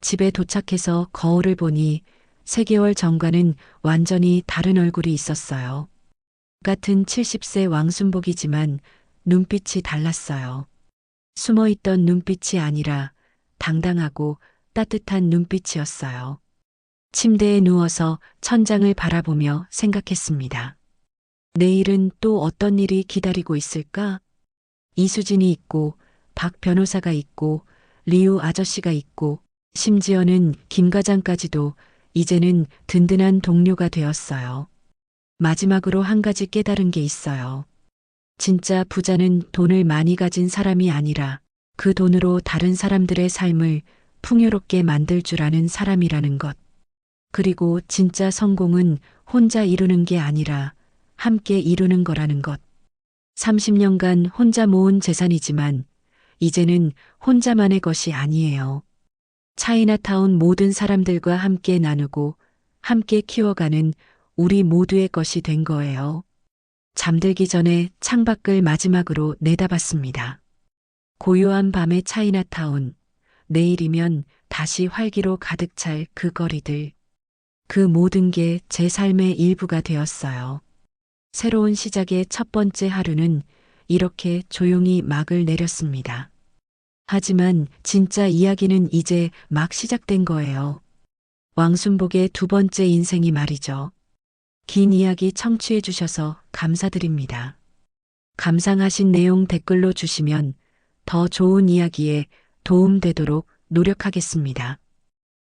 집에 도착해서 거울을 보니 3개월 전과는 완전히 다른 얼굴이 있었어요. 같은 70세 왕순복이지만 눈빛이 달랐어요. 숨어있던 눈빛이 아니라 당당하고 따뜻한 눈빛이었어요. 침대에 누워서 천장을 바라보며 생각했습니다. 내일은 또 어떤 일이 기다리고 있을까? 이수진이 있고, 박 변호사가 있고, 리우 아저씨가 있고, 심지어는 김 과장까지도 이제는 든든한 동료가 되었어요. 마지막으로 한 가지 깨달은 게 있어요. 진짜 부자는 돈을 많이 가진 사람이 아니라 그 돈으로 다른 사람들의 삶을 풍요롭게 만들 줄 아는 사람이라는 것. 그리고 진짜 성공은 혼자 이루는 게 아니라 함께 이루는 거라는 것. 30년간 혼자 모은 재산이지만 이제는 혼자만의 것이 아니에요. 차이나타운 모든 사람들과 함께 나누고 함께 키워가는 우리 모두의 것이 된 거예요. 잠들기 전에 창밖을 마지막으로 내다봤습니다. 고요한 밤의 차이나타운, 내일이면 다시 활기로 가득 찰 그 거리들. 그 모든 게 제 삶의 일부가 되었어요. 새로운 시작의 첫 번째 하루는 이렇게 조용히 막을 내렸습니다. 하지만 진짜 이야기는 이제 막 시작된 거예요. 왕순복의 두 번째 인생이 말이죠. 긴 이야기 청취해 주셔서 감사드립니다. 감상하신 내용 댓글로 주시면 더 좋은 이야기에 도움되도록 노력하겠습니다.